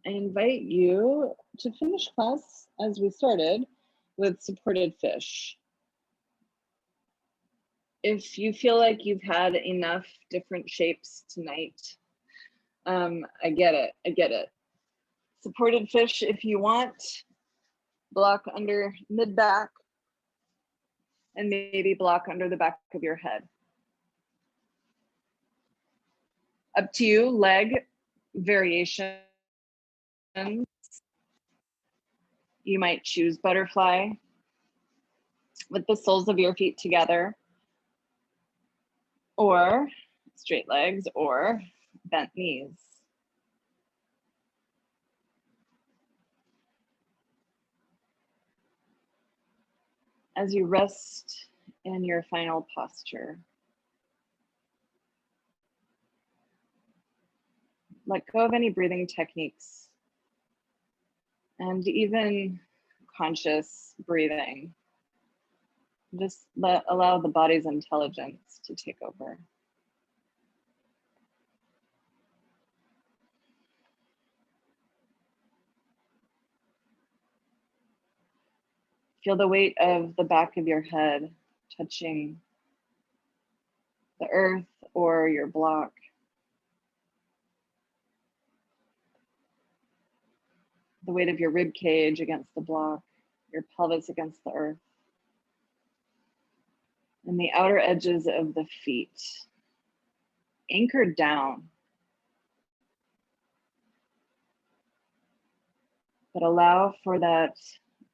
I invite you to finish class as we started with supported fish. If you feel like you've had enough different shapes tonight, I get it, I get it. Supported fish if you want, block under mid-back, and maybe block under the back of your head. Up to you, leg variation. You might choose butterfly with the soles of your feet together, or straight legs, or bent knees. As you rest in your final posture, let go of any breathing techniques and even conscious breathing. Just allow the body's intelligence to take over. Feel the weight of the back of your head touching the earth or your block. The weight of your rib cage against the block, your pelvis against the earth, and the outer edges of the feet anchored down. But allow for that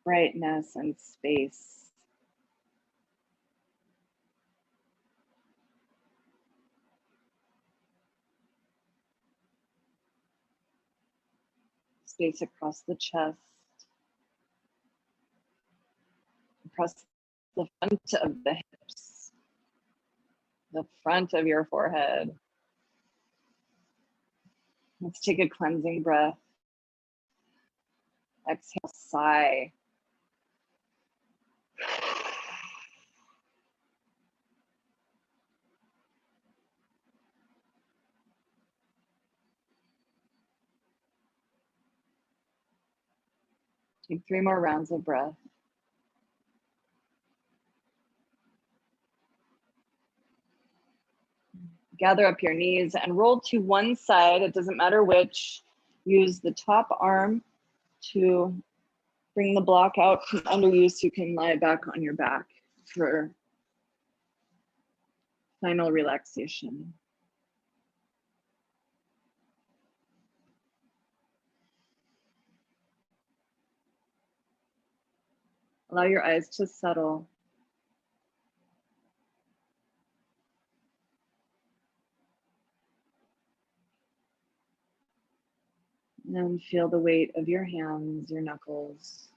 brightness and space. Space across the chest, across the front of the hips, the front of your forehead. Let's take a cleansing breath. Exhale, sigh. Take 3 more rounds of breath. Gather up your knees and roll to one side. It doesn't matter which. Use the top arm to bring the block out from under you so you can lie back on your back for final relaxation. Allow your eyes to settle. And feel the weight of your hands, your knuckles,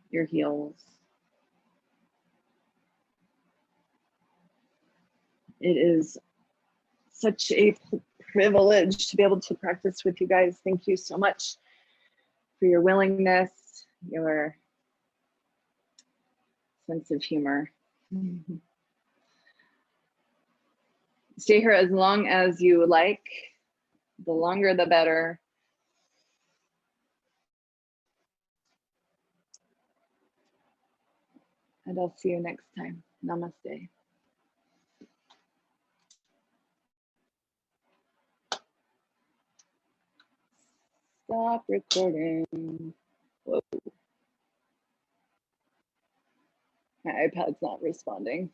your heels. It is such a privilege to be able to practice with you guys. Thank you so much for your willingness, your sense of humor. Stay here as long as you like. The longer, the better. And I'll see you next time. Namaste. Stop recording. Whoa. My iPad's not responding.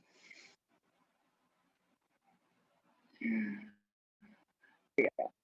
There we go.